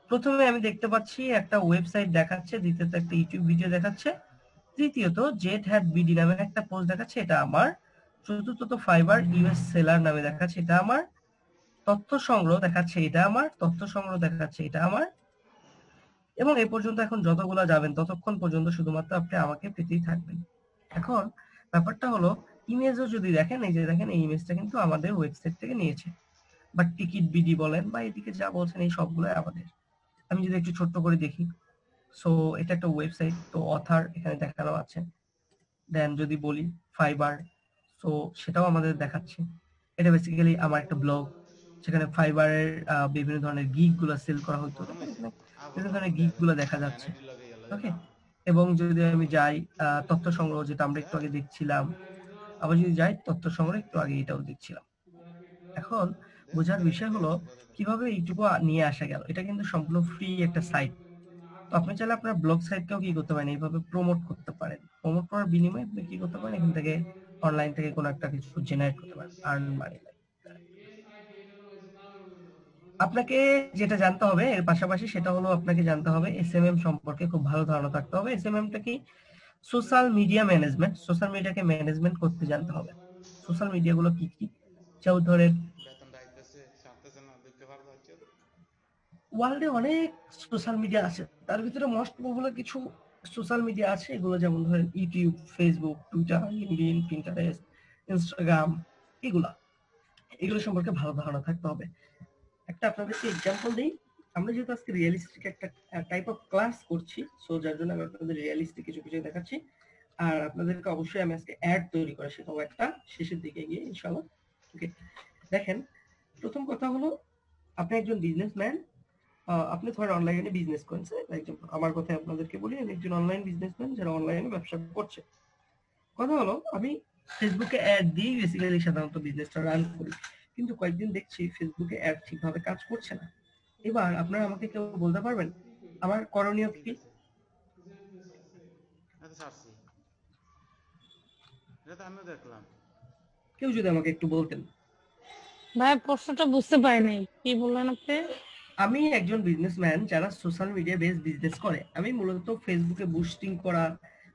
প্রথমে আমি দেখতে পাচ্ছি একটা ওয়েবসাইট দেখাচ্ছে, দ্বিতীয়ত একটা ইউটিউব ভিডিও দেখাচ্ছে, তৃতীয়ত জেট হ্যাট বিডি নামে একটা পোস্ট দেখাচ্ছে, এটা আমার। চতুর্থত ফাইবার ইউএস সেলার নামে দেখাচ্ছে, এটা আমার। তথ্য সংগ্রহ দেখাচ্ছে, এটা আমার। তথ্য সংগ্রহ দেখাচ্ছে, এটা আমার। এবং এই পর্যন্ত এখন যতগুলো যাবেন ততক্ষণ পর্যন্ত শুধুমাত্র আপনি আমাকে পেতেই থাকবেন। এখন ব্যাপারটা হলো ইমেজও যদি দেখেন, এই যে দেখেন এই ইমেজটা কিন্তু আমাদের ওয়েবসাইট থেকে নিয়েছে, বা টিকিট বিডি বলেন বা এদিকে যা বলছেন এই সবগুলো আমাদের। আমি যদি একটু ছোট্ট করে দেখি, সো এটা একটা ওয়েবসাইট, তো অথার এখানে দেখানো আছে। দেন যদি বলি ফাইবার, সো সেটাও আমাদের দেখাচ্ছে। এটা বেসিক্যালি আমার একটা ব্লগ, সেখানে ফাইবারের বিভিন্ন ধরনের গিগ গুলো সেল করা হতো, দেখেন এখানে বিভিন্ন ধরনের গিগ গুলো দেখা যাচ্ছে। ওকে, এবং যদি আমি যাই তথ্য সংগ্রহ, যেটা আমরা একটু আগে দেখছিলাম, আবার যদি যাই তথ্য সংগ্রহ, একটু আগে এটাও দেখছিলাম। এখন বোঝার বিষয় হলো কিভাবে এইটুকু নিয়ে আসা গেল। এটা কিন্তু সম্পূর্ণ ফ্রি একটা সাইট। তো আপনি চাইলে আপনার ব্লগ সাইটকেও কি করতে পারেন, এইভাবে প্রমোট করতে পারেন। প্রমোট করার বিনিময়ে আপনি কি করতে পারেন, এখান থেকে অনলাইন থেকে কোনো একটা কিছু জেনারেট করতে পারেন, আর্ন মানি। আপনাকে যেটা জানতে হবে এর পাশাপাশি, সেটা হলো আপনাকে জানতে হবে এসএমএম সম্পর্কে খুব ভালো ধারণা থাকতে হবে। এসএমএমটা কি? Social media management. সোশ্যাল মিডিয়াকে ম্যানেজমেন্ট করতে জানতে হবে। সোশ্যাল মিডিয়া গুলো কি কি, যেমন ধরেন ওয়ার্ল্ডে অনেক সোশ্যাল মিডিয়া আছে, তার ভিতরে মোস্ট পপুলার কিছু সোশ্যাল মিডিয়া আছে, এগুলো যেমন ধরেন YouTube, Facebook, Twitter, LinkedIn, Pinterest, Instagram, এগুলা এগুলো সম্পর্কে ভালো ধারণা থাকতে হবে। একটা আপনাদেরকে এক্সাম্পল দিই। আমরা যেহেতু আজকে রিয়েলিস্টিক একটা টাইপ অফ ক্লাস করছি, সো যার জন্য আমি আপনাদের রিয়েলিস্টিক কিছু কিছু দেখাচ্ছি। আর আপনাদেরকে অবশ্যই আমি আজকে অ্যাড তৈরি করে শেখাবো একটা, শেষের দিকে গিয়ে ইনশাআল্লাহ। ওকে, দেখেন প্রথম কথা হলো আপনি একজন বিজনেসম্যান, আপনি ধরেন অনলাইনে বিজনেস করেন, একজন আমার কথাই আপনাদেরকে বলি, আমি একজন অনলাইন বিজনেসম্যান যারা অনলাইনে ব্যবসা করছে। কথা হলো আমি ফেসবুকে অ্যাড দিয়ে বেসিক্যালি সাধারণত বিজনেসটা রান করি, কিন্তু কয়েকদিন দেখছি ফেসবুকে অ্যাড ঠিকভাবে কাজ করছে না। এবার আপনারা আমাকে কেউ বলতে পারবেন আমার করণীয় কি? কেউ যদি আমাকে একটু বলতেন। ভাই প্রশ্নটা বুঝতে পারিনি, কি বললেন আপনি? আমি একজন বিজনেসম্যান যারা সোশ্যাল মিডিয়া বেস বিজনেস করে। আমি মূলত ফেসবুকে বুস্টিং করা,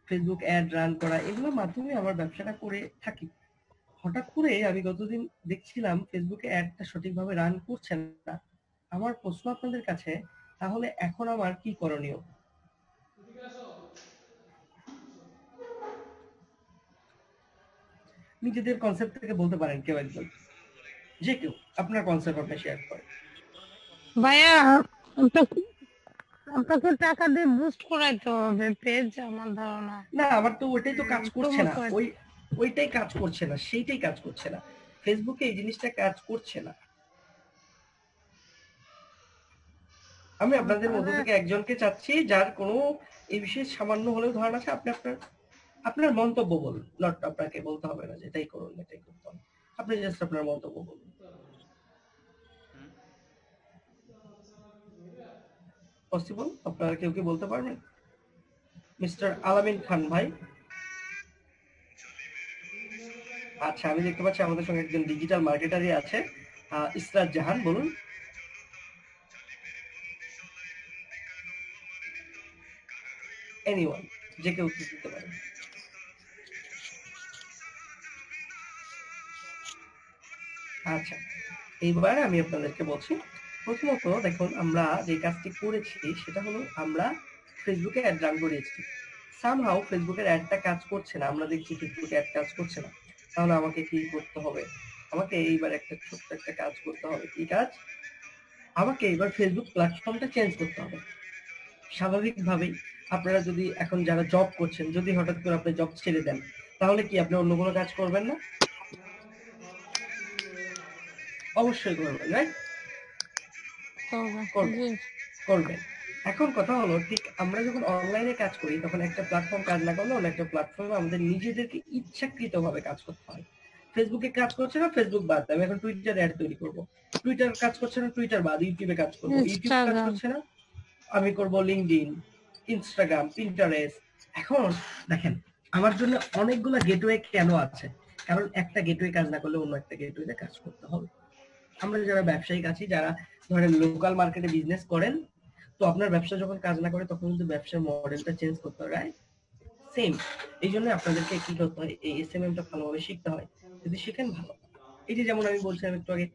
ফেসবুক অ্যাড রান করা এগুলোর মাধ্যমে আমার ব্যবসাটা করে থাকি। হঠাৎ করে আমি গতদিন দেখছিলাম ফেসবুকে অ্যাডটা সঠিকভাবে রান করছে না। আমার প্রশ্ন আপনাদের কাছে, তাহলে এখন আমার কি করণীয়? নিজেদের কনসেপ্ট থেকে বলতে পারেন কেউ একজন, যে কেউ আপনার কনসেপ্ট আপনি শেয়ার করেন। ভাইয়া আপনাকে টাকা দিয়ে বুস্ট করাইতে হবে পেজ, আমার ধারণা। না, আমার তো ওইটাই তো কাজ করছে না, ওইটাই কাজ করছে না, সেইটাই কাজ করছে না। ফেসবুকে এই জিনিসটা কাজ করছে না। আমি আপনাদের মধ্য থেকে একজনকে চাচ্ছি যার কোনো এই বিষয়ে সামান্য হলেও ধারণা আছে, আপনি আপনার মন্তব্য বলুন। নট আপনাকে বলতে হবে না যে এটাই করুন এটাই করতে হবে, আপনি জাস্ট আপনার মন্তব্য বলুন। পসিবল? আপনারা কেউ কি বলতে পারবেন? মিস্টার আলামিন খান ভাই। আচ্ছা, আমি দেখতে পাচ্ছি আমাদের সঙ্গে একজন ডিজিটাল মার্কেটারই আছে, ইসরাত জাহান, বলুন। এনিওয়ান, যে কেউ উত্তর দিতে পারে। আচ্ছা, এইবার আমি আপনাদেরকে বলছি। প্রথমত দেখুন, আমরা যে কাজটি করেছি সেটা হলো আমরা ফেসবুকে অ্যাড রান করিয়েছি। সামহাউ ফেসবুকের অ্যাডটা কাজ করছে না, আমরা দেখছি ফেসবুকে অ্যাড কাজ করছে না। তাহলে আমাকে কি করতে হবে? আমাকে এইবার একটা ছোট্ট একটা কাজ করতে হবে। কি কাজ? আমাকে এবার ফেসবুক প্ল্যাটফর্মটা চেঞ্জ করতে হবে। স্বাভাবিকভাবেই আপনারা যদি এখন যারা জব করছেন, যদি হঠাৎ করে আপনি জব ছেড়ে দেন, তাহলে কি আপনি অন্য কোনো কাজ করবেন না? অবশ্যই করবেন, রাইট? করবেন। এখন কথা হলো, ঠিক আমরা যখন অনলাইনে কাজ করি তখন একটা প্ল্যাটফর্ম কাজ না করলে অন্য একটা প্ল্যাটফর্মে আমাদের নিজেদেরকে ইচ্ছাকৃতভাবে কাজ করতে হয়। ফেসবুকে কাজ করছে না, ফেসবুক বাদ, আমি এখন টুইটারে অ্যাড তৈরি করব। টুইটার কাজ করছে না, টুইটার বাদ, ইউটিউবে কাজ করব। ইউটিউব কাজ করছে না, আমি করব লিঙ্কডইন, ইনস্টাগ্রাম, পিন্টারেস্ট। এখন দেখেন আমার জন্য অনেকগুলো গেটওয়ে কেন আছে? কারণ একটা গেটওয়ে কাজ না করলে অন্য একটা গেটওয়েতে কাজ করতে হবে। আমরা যারা ব্যবসায়িক আছি, যারা ধরেন লোকাল মার্কেটে বিজনেস করেন, তো আপনার ব্যবসা যখন কাজ না করে তখন কিন্তু ব্যবসার মডেলটা চেঞ্জ করতে হয়, রাইট? সেম এই জন্য আপনাদেরকে কি করতে হয়, এই এসএমএমটা ভালোভাবে শিখতে হয়। যদি শিখেন ভালো। এই যে যেমন আমি বলছিলাম একটু আগে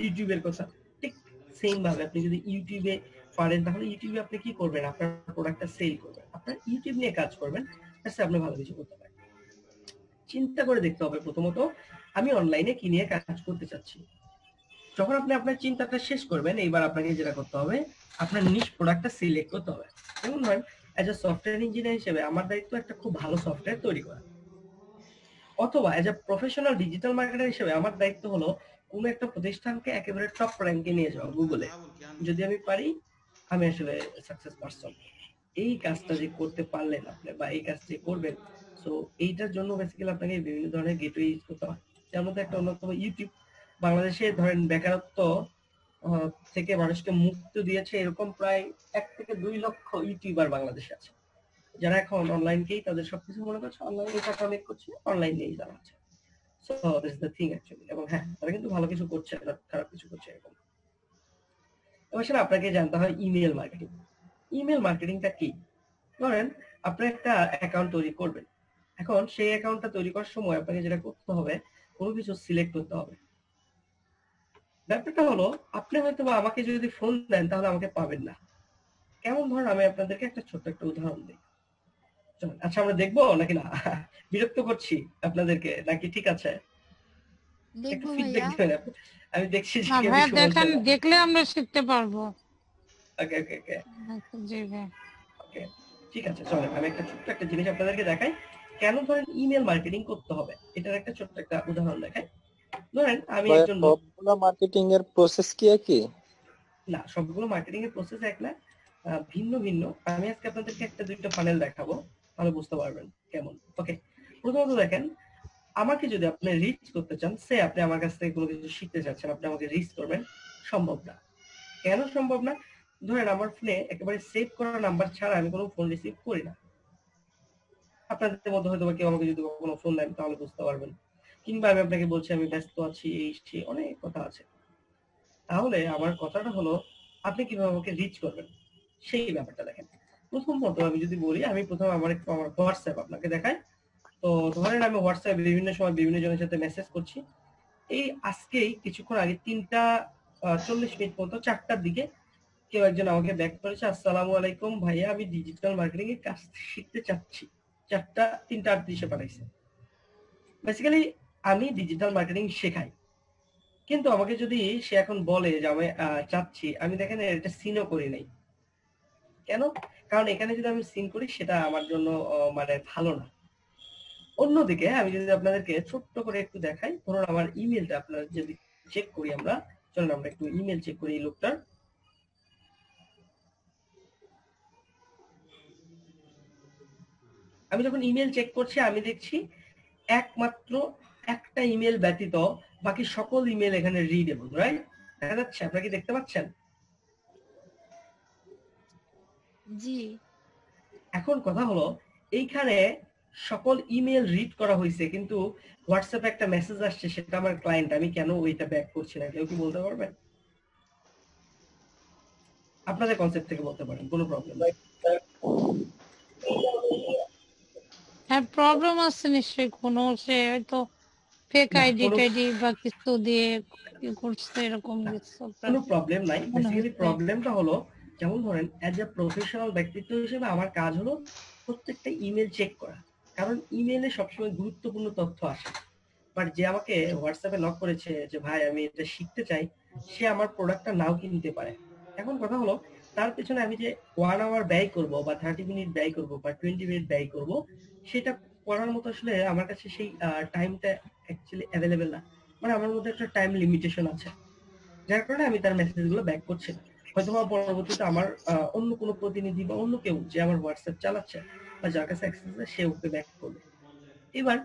ইউটিউবের কথা, ঠিক সেম ভাবে আপনি যদি ইউটিউবে পারেন তাহলে ইউটিউবে আপনি কি করবেন? আপনার প্রোডাক্টটা সেল করবেন, আপনার ইউটিউব নিয়ে কাজ করবেন, তাহলে আপনি ভালো কিছু করতে পারেন। চিন্তা করে দেখতে হবে প্রথমত আমি অনলাইনে কি নিয়ে কাজ করতে চাচ্ছি। যখন আপনি আপনার চিন্তাটা শেষ করবেন, এইবার আপনাকে যেটা করতে হবে আপনার নিশ প্রোডাক্টটা সিলেক্ট করতে হবে। যেমন ধরেন অ্যাজ এ সফটওয়্যার ইঞ্জিনিয়ার হিসেবে আমার দায়িত্ব একটা খুব ভালো সফটওয়্যার তৈরি করা, অথবা as a professional digital marketer হিসেবে আমার দায়িত্ব হলো কোনো একটা প্রতিষ্ঠানকে একেবারে টপ র্যাঙ্কে নিয়ে যাওয়া গুগলে। যদি আমি পারি আমি আসলে সাকসেস পারসন। এই কাজটা যে করতে পারলেন আপনি বা এই কাজ যে করবেন, সো এইটার জন্য বেসিক্যালি আপনাকে বিভিন্ন ধরনের গেটওয়ে ইউজ করতে হয়। যার মধ্যে একটা অন্যতম ইউটিউব। বাংলাদেশে ধরেন বেকারত্ব থেকে মানুষকে মুক্তি দিয়েছে এরকম প্রায় 1 থেকে 2 লক্ষ ইউটিউবার বাংলাদেশে আছে, যারা এখন অনলাইনকেই তাদের সবকিছু মনে করছে, অনলাইনে টাকা মেক করছে, অনলাইন নিয়েই যারা আছে। So this is the thing actually. এবং হ্যাঁ, তারা কিন্তু ভালো কিছু করছে না, খারাপ কিছু করছে এরকম। এবার সেটা আপনাকে জানতে হয় ইমেল মার্কেটিং। ইমেল মার্কেটিংটা কি? ধরেন আপনি একটা অ্যাকাউন্ট তৈরি করবেন। এখন সেই অ্যাকাউন্টটা তৈরি করার সময় আপনাকে যেটা করতে হবে, কোনো কিছু সিলেক্ট করতে হবে। ব্যাপারটা হলো আপনি হয়তো বা আমাকে যদি ফোন দেন তাহলে আমাকে পাবেন না। কেমন ধরেন আমি আপনাদেরকে একটা ছোট্ট একটা উদাহরণ দিই। আচ্ছা, আমরা দেখবো নাকি না? বিরক্ত করছি আপনাদেরকে নাকি ঠিক আছে? একটু ফিডব্যাক দিবেন আপনি। আমি দেখছি যে কেউ কিছু বলছে না। দেখলে আমরা শিখতে পারবো। ওকে ওকে ওকে জি ভাই। ওকে, ঠিক আছে, চলেন আমি একটা ছোট্ট একটা জিনিস আপনাদেরকে দেখাই কেন ধরেন ইমেল মার্কেটিং করতে হবে। এটার একটা ছোট্ট একটা উদাহরণ দেখাই। ধরেন আমি ভাইয়া একজন লোক, সবগুলো মার্কেটিং এর প্রসেস কি একই? না সবগুলো মার্কেটিং এর প্রসেস এক না, ভিন্ন ভিন্ন। আমি আজকে আপনাদেরকে একটা দুইটা ফানেল দেখাবো, তাহলে বুঝতে পারবেন কেমন। ওকে, প্রথমত দেখেন, আমাকে যদি আপনি রিচ করতে চান, সে আপনি আমার কাছ থেকে কোনো কিছু শিখতে চাচ্ছেন, আপনি আমাকে রিচ করবেন, সম্ভব না। কেন সম্ভব না? ধরেন আমার ফোনে একেবারে সেভ করা নাম্বার ছাড়া আমি কোনো ফোন রিসিভ করি না। আপনাদের মধ্যে হয়তো কেউ আমাকে যদি কোনো ফোন দেন তাহলে বুঝতে পারবেন, কিংবা আমি আপনাকে বলছি আমি ব্যস্ত আছি, এই সেই অনেক কথা আছে। তাহলে আমার কথাটা হলো, আপনি কিভাবে আমাকে রিচ করবেন সেই ব্যাপারটা দেখেন। প্রথমত আমি যদি বলি, আমি প্রথমে আমার হোয়াটসঅ্যাপ আপনাকে দেখাই। তো ধরেন আমি হোয়াটসঅ্যাপে বিভিন্ন সময় বিভিন্ন জনের সাথে মেসেজ করছি। এই আজকেই কিছুক্ষণ আগে 3টা 40 মিনিট মতো 4টার দিকে কেউ একজন আমাকে ব্যাক করেছে, আসসালামু আলাইকুম ভাইয়া, আমি ডিজিটাল মার্কেটিং এর কাজ শিখতে চাচ্ছি। 3টা 38 পাঠাইছে। বেসিক্যালি আমি ডিজিটাল মার্কেটিং শেখাই, কিন্তু আমাকে যদি সে এখন বলে যে আমি চাচ্ছি, আমি দেখেন এটা সিনও করি নাই। কেন? কারণ এখানে যদি আমি সিন করি সেটা আমার জন্য মানে ভালো না। অন্যদিকে আমি যদি আপনাদেরকে ছোট্ট করে একটু দেখাই, ধরুন আমার ইমেলটা আপনারা যদি চেক করি, আমরা চলুন আমরা একটু ইমেল চেক করি এই লোকটার। আমি যখন ইমেল চেক করছি আমি দেখছি একমাত্র একটা ইমেল ব্যতীত বাকি সকল ইমেল এখানে রিডেবল, রাইট? দেখা যাচ্ছে, আপনারা কি দেখতে পাচ্ছেন? জি। এখন কথা হলো, এইখানে সকল ইমেল রিড করা হয়েছে, কিন্তু হোয়াটসঅ্যাপে একটা মেসেজ আসছে, সেটা আমার ক্লায়েন্ট, আমি কেন ওইটা ব্যাক করছি না? কেউ কি বলতে পারবেন? আপনাদের কনসেপ্ট থেকে বলতে পারেন, কোনো প্রবলেম নেই। হ্যাঁ, প্রবলেম আছে নিশ্চয়ই কোনো, সে হয়তো ফেক না, আইডি টাইডি বা কিছু দিয়ে কি করছে এরকম কিছু একটা কোনো প্রবলেম নাই। মনে বেসিক্যালি হচ্ছে। প্রবলেমটা হলো, যেমন ধরেন অ্যাজ এ প্রফেশনাল ব্যক্তিত্ব হিসেবে আমার কাজ হলো প্রত্যেকটা ইমেল চেক করা, কারণ ইমেলে সবসময় গুরুত্বপূর্ণ তথ্য আসে। বাট যে আমাকে হোয়াটসঅ্যাপে নক করেছে যে ভাই আমি এটা শিখতে চাই, সে আমার প্রোডাক্টটা নাও কিনতে পারে। এখন কথা হলো, তার পেছনে আমি যে 1 আওয়ার ব্যয় করব বা 30 মিনিট ব্যয় করব বা 20 মিনিট ব্যয় করব, সেটা করার মতো আসলে আমার কাছে সেই টাইমটা অ্যাকচুয়ালি অ্যাভেলেবেল না। মানে আমার মধ্যে একটা টাইম লিমিটেশন আছে, যার কারণে আমি তার মেসেজগুলো ব্যাক করছি না। হয়তোবা পরবর্তীতে আমার অন্য কোনো প্রতিনিধি বা অন্য কেউ যে আমার হোয়াটসঅ্যাপ চালাচ্ছে বা যার কাছে অ্যাক্সেস আছে, সে ওকে ব্যাক করবে। এবার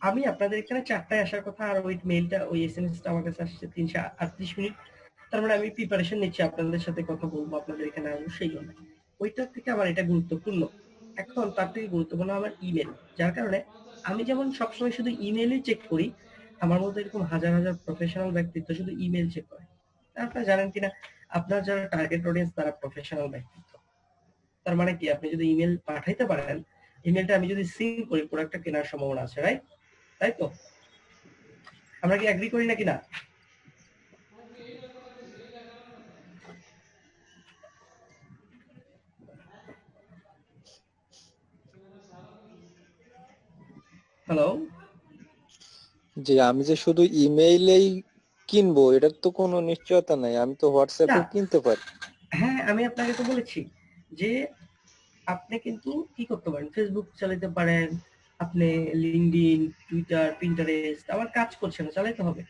আমি আপনাদের এখানে 4টায় আসার কথা, আর ওই মেইলটা, ওই এসএমএসটা আমার কাছে আসছে 338 মিনিট। তার মানে আমি প্রিপারেশন নিচ্ছি, আপনাদের সাথে কথা বলবো, আপনাদের এখানে আসবো, সেই জন্য ওইটার থেকে আমার এটা গুরুত্বপূর্ণ। এখন তার থেকে গুরুত্বপূর্ণ আমার ইমেল, যার কারণে আমি যেমন সবসময় শুধু ইমেলই চেক করি, আমার মধ্যে এরকম হাজার হাজার প্রফেশনাল ব্যক্তিত্ব শুধু ইমেল চেক করে। আপনারা জানেন কিনা, আপনার যারা টার্গেট অডিয়েন্স তারা প্রফেশনাল ব্যক্তিত্ব। তার মানে কি, আপনি যদি ইমেল পাঠাইতে পারেন, ইমেলটা আমি যদি সিন করি, প্রোডাক্টটা কেনার সম্ভাবনা আছে, রাইট? তাই তো? আমরা কি এগ্রি করি নাকি না? হ্যালো? যে আমি যে শুধু ইমেইলেই কিনবো এটার তো কোনো নিশ্চয়তা নাই, আমি তো হোয়াটসঅ্যাপেও না, কিনতে পারি। হ্যাঁ আমি আপনাকে তো বলেছি যে আপনি কিন্তু কি করতে পারেন, ফেসবুক চালাতে পারেন, আপনি লিঙ্কডইন, টুইটার, পিন্টারেস্ট, আমার কাজ করছে না, চালাতে হবে।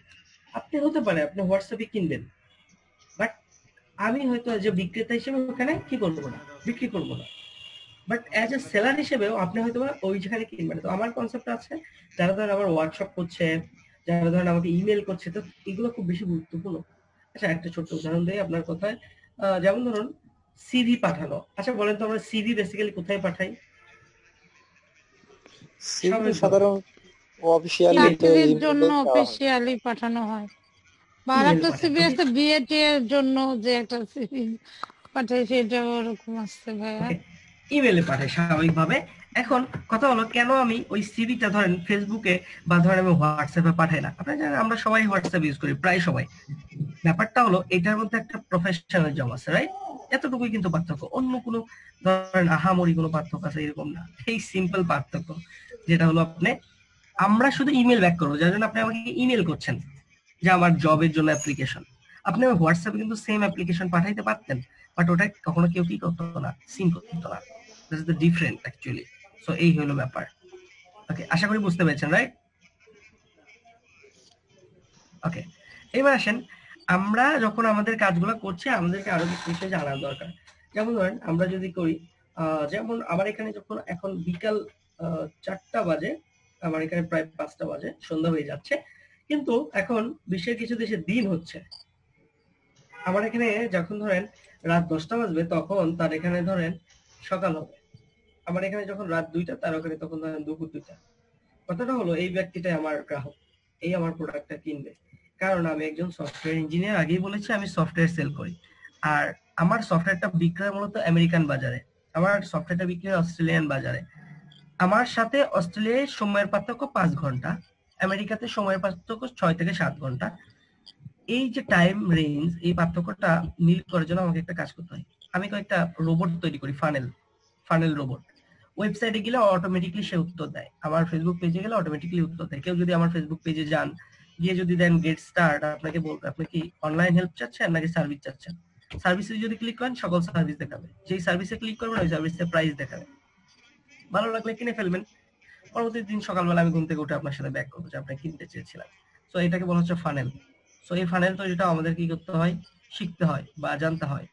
আপনি হতে পারে আপনি হোয়াটসঅ্যাপে কিনবেন, বাট আমি হয়তো যে বিক্রেতা হিসেবে ওখানে কি করবো না, বিক্রি করবো না। বাট অ্যাজ এ সেলার হিসেবেও আপনি হয়তো ওই যেখানে কিনবেন। তো আমার কনসেপ্ট আছে, যারা ধরেন আমার ওয়ার্কশপ করছে, যারা ধরেন আমাকে ইমেল করছে, তো এগুলো খুব বেশি গুরুত্বপূর্ণ। আচ্ছা, একটা ছোট্ট উদাহরণ দেই আপনার কথায়। যেমন ধরুন সিভি পাঠানো। আচ্ছা বলেন তো, আমরা সিভি বেসিক্যালি কোথায় পাঠাই? সিভি স্বাভাবিকভাবে সাধারণ অফিসিয়ালি তো চাকরির জন্য ইমেইলে দেওয়া হয়। অফিসিয়ালি পাঠানো হয়, বা আর ইমেল একটা পাঠাই, সিবি ওকে? আছে বিএটি এর জন্য, যে একটা সিবি পাঠাই, সেটা ওরকম আসছে ভাইয়া। ওকে, ইমেলে পাঠাই স্বাভাবিকভাবে। এখন কথা হলো, কেন আমি ওই সিভিটা ধরেন ফেসবুকে বা ধরেন আমি হোয়াটসঅ্যাপে পাঠাই না? আপনারা জানেন আমরা সবাই হোয়াটসঅ্যাপ ইউজ করি, প্রায় সবাই। ব্যাপারটা হলো, এটার মধ্যে একটা প্রফেশনালিজম আছে, রাইট? এতটুকুই কিন্তু পার্থক্য, অন্য কোনো ধরেন আহামরি কোনো পার্থক্য আছে এরকম না। এই সিম্পল পার্থক্য, যেটা হলো আমরা শুধু ইমেল ব্যাক করবো, যার জন্য আপনি আমাকে ইমেল করছেন যে আমার জবের জন্য অ্যাপ্লিকেশন। আপনি হোয়াটসঅ্যাপে কিন্তু সেম অ্যাপ্লিকেশন পাঠাইতে পারতেন, বাট ওটা কখনো কেউ কি করতো না, সিন করতো না। That is the different actually. So এই হলো ব্যাপার। ওকে, আশা করি বুঝতে পেরেছেন, রাইট? ওকে, এবার আসেন আমরা যখন আমাদের কাজগুলো করছি আমাদেরকে আরো কিছু বিষয় জানার দরকার। যেমন ধরেন আমরা যদি করি যেমন আমার এখানে যখন এখন বিকাল 4টা বাজে, আমার এখানে প্রায় 5টা বাজে, সন্ধ্যা হয়ে যাচ্ছে, কিন্তু এখন বিশ্বের কিছু দেশে দিন হচ্ছে। আমার এখানে যখন ধরেন রাত 10টা বাজবে তখন তার এখানে ধরেন সকাল হবে। আমার এখানে যখন রাত 2টা তার ওখানে তখন ধরেন দুপুর 2টা। কথাটা হলো এই ব্যক্তিটাই আমার গ্রাহক, এই আমার প্রোডাক্টটা কিনবে, কারণ আমি একজন সফটওয়্যার ইঞ্জিনিয়ার, আগেই বলেছি আমি সফটওয়্যার সেল করি। আর আমার সফটওয়্যারটা বিক্রি হয় মূলত আমেরিকান বাজারে, আমার সফটওয়্যারটা বিক্রি হয় অস্ট্রেলিয়ান বাজারে। আমার সাথে অস্ট্রেলিয়ায় সময়ের পার্থক্য 5 ঘন্টা, আমেরিকাতে সময়ের পার্থক্য 6 থেকে 7 ঘন্টা। এই যে টাইম রেঞ্জ, এই পার্থক্যটা মিল করার জন্য আমাকে একটা কাজ করতে হয়। আমি কয়েকটা রোবট তৈরি করি, ফানেল রোবট। ওয়েবসাইটে গেলে অটোমেটিকলি সে উত্তর দেয়, আমার ফেসবুক পেজে গেলে অটোমেটিকলি উত্তর দেয়। কেউ যদি আমার ফেসবুক পেজে যান, গিয়ে যদি দেন গেট স্টার্ট, আপনাকে বলবে আপনি কি অনলাইন হেল্প চাচ্ছেন নাকি সার্ভিস চাচ্ছেন। সার্ভিসে যদি ক্লিক করেন সকল সার্ভিস দেখাবে, যেই সার্ভিসে ক্লিক করবেন ওই সার্ভিসের প্রাইস দেখাবে, ভালো লাগলে কিনে ফেলবেন। পরবর্তী দিন সকালবেলা আমি ঘুম থেকে উঠে আপনার সাথে ব্যাক করবো যে আপনি কিনতে চেয়েছিলেন। সো এটাকে বলা হচ্ছে ফানেল। সো এই ফানেল তৈরিটা আমাদের কি করতে হয়, শিখতে হয় বা জানতে হয়,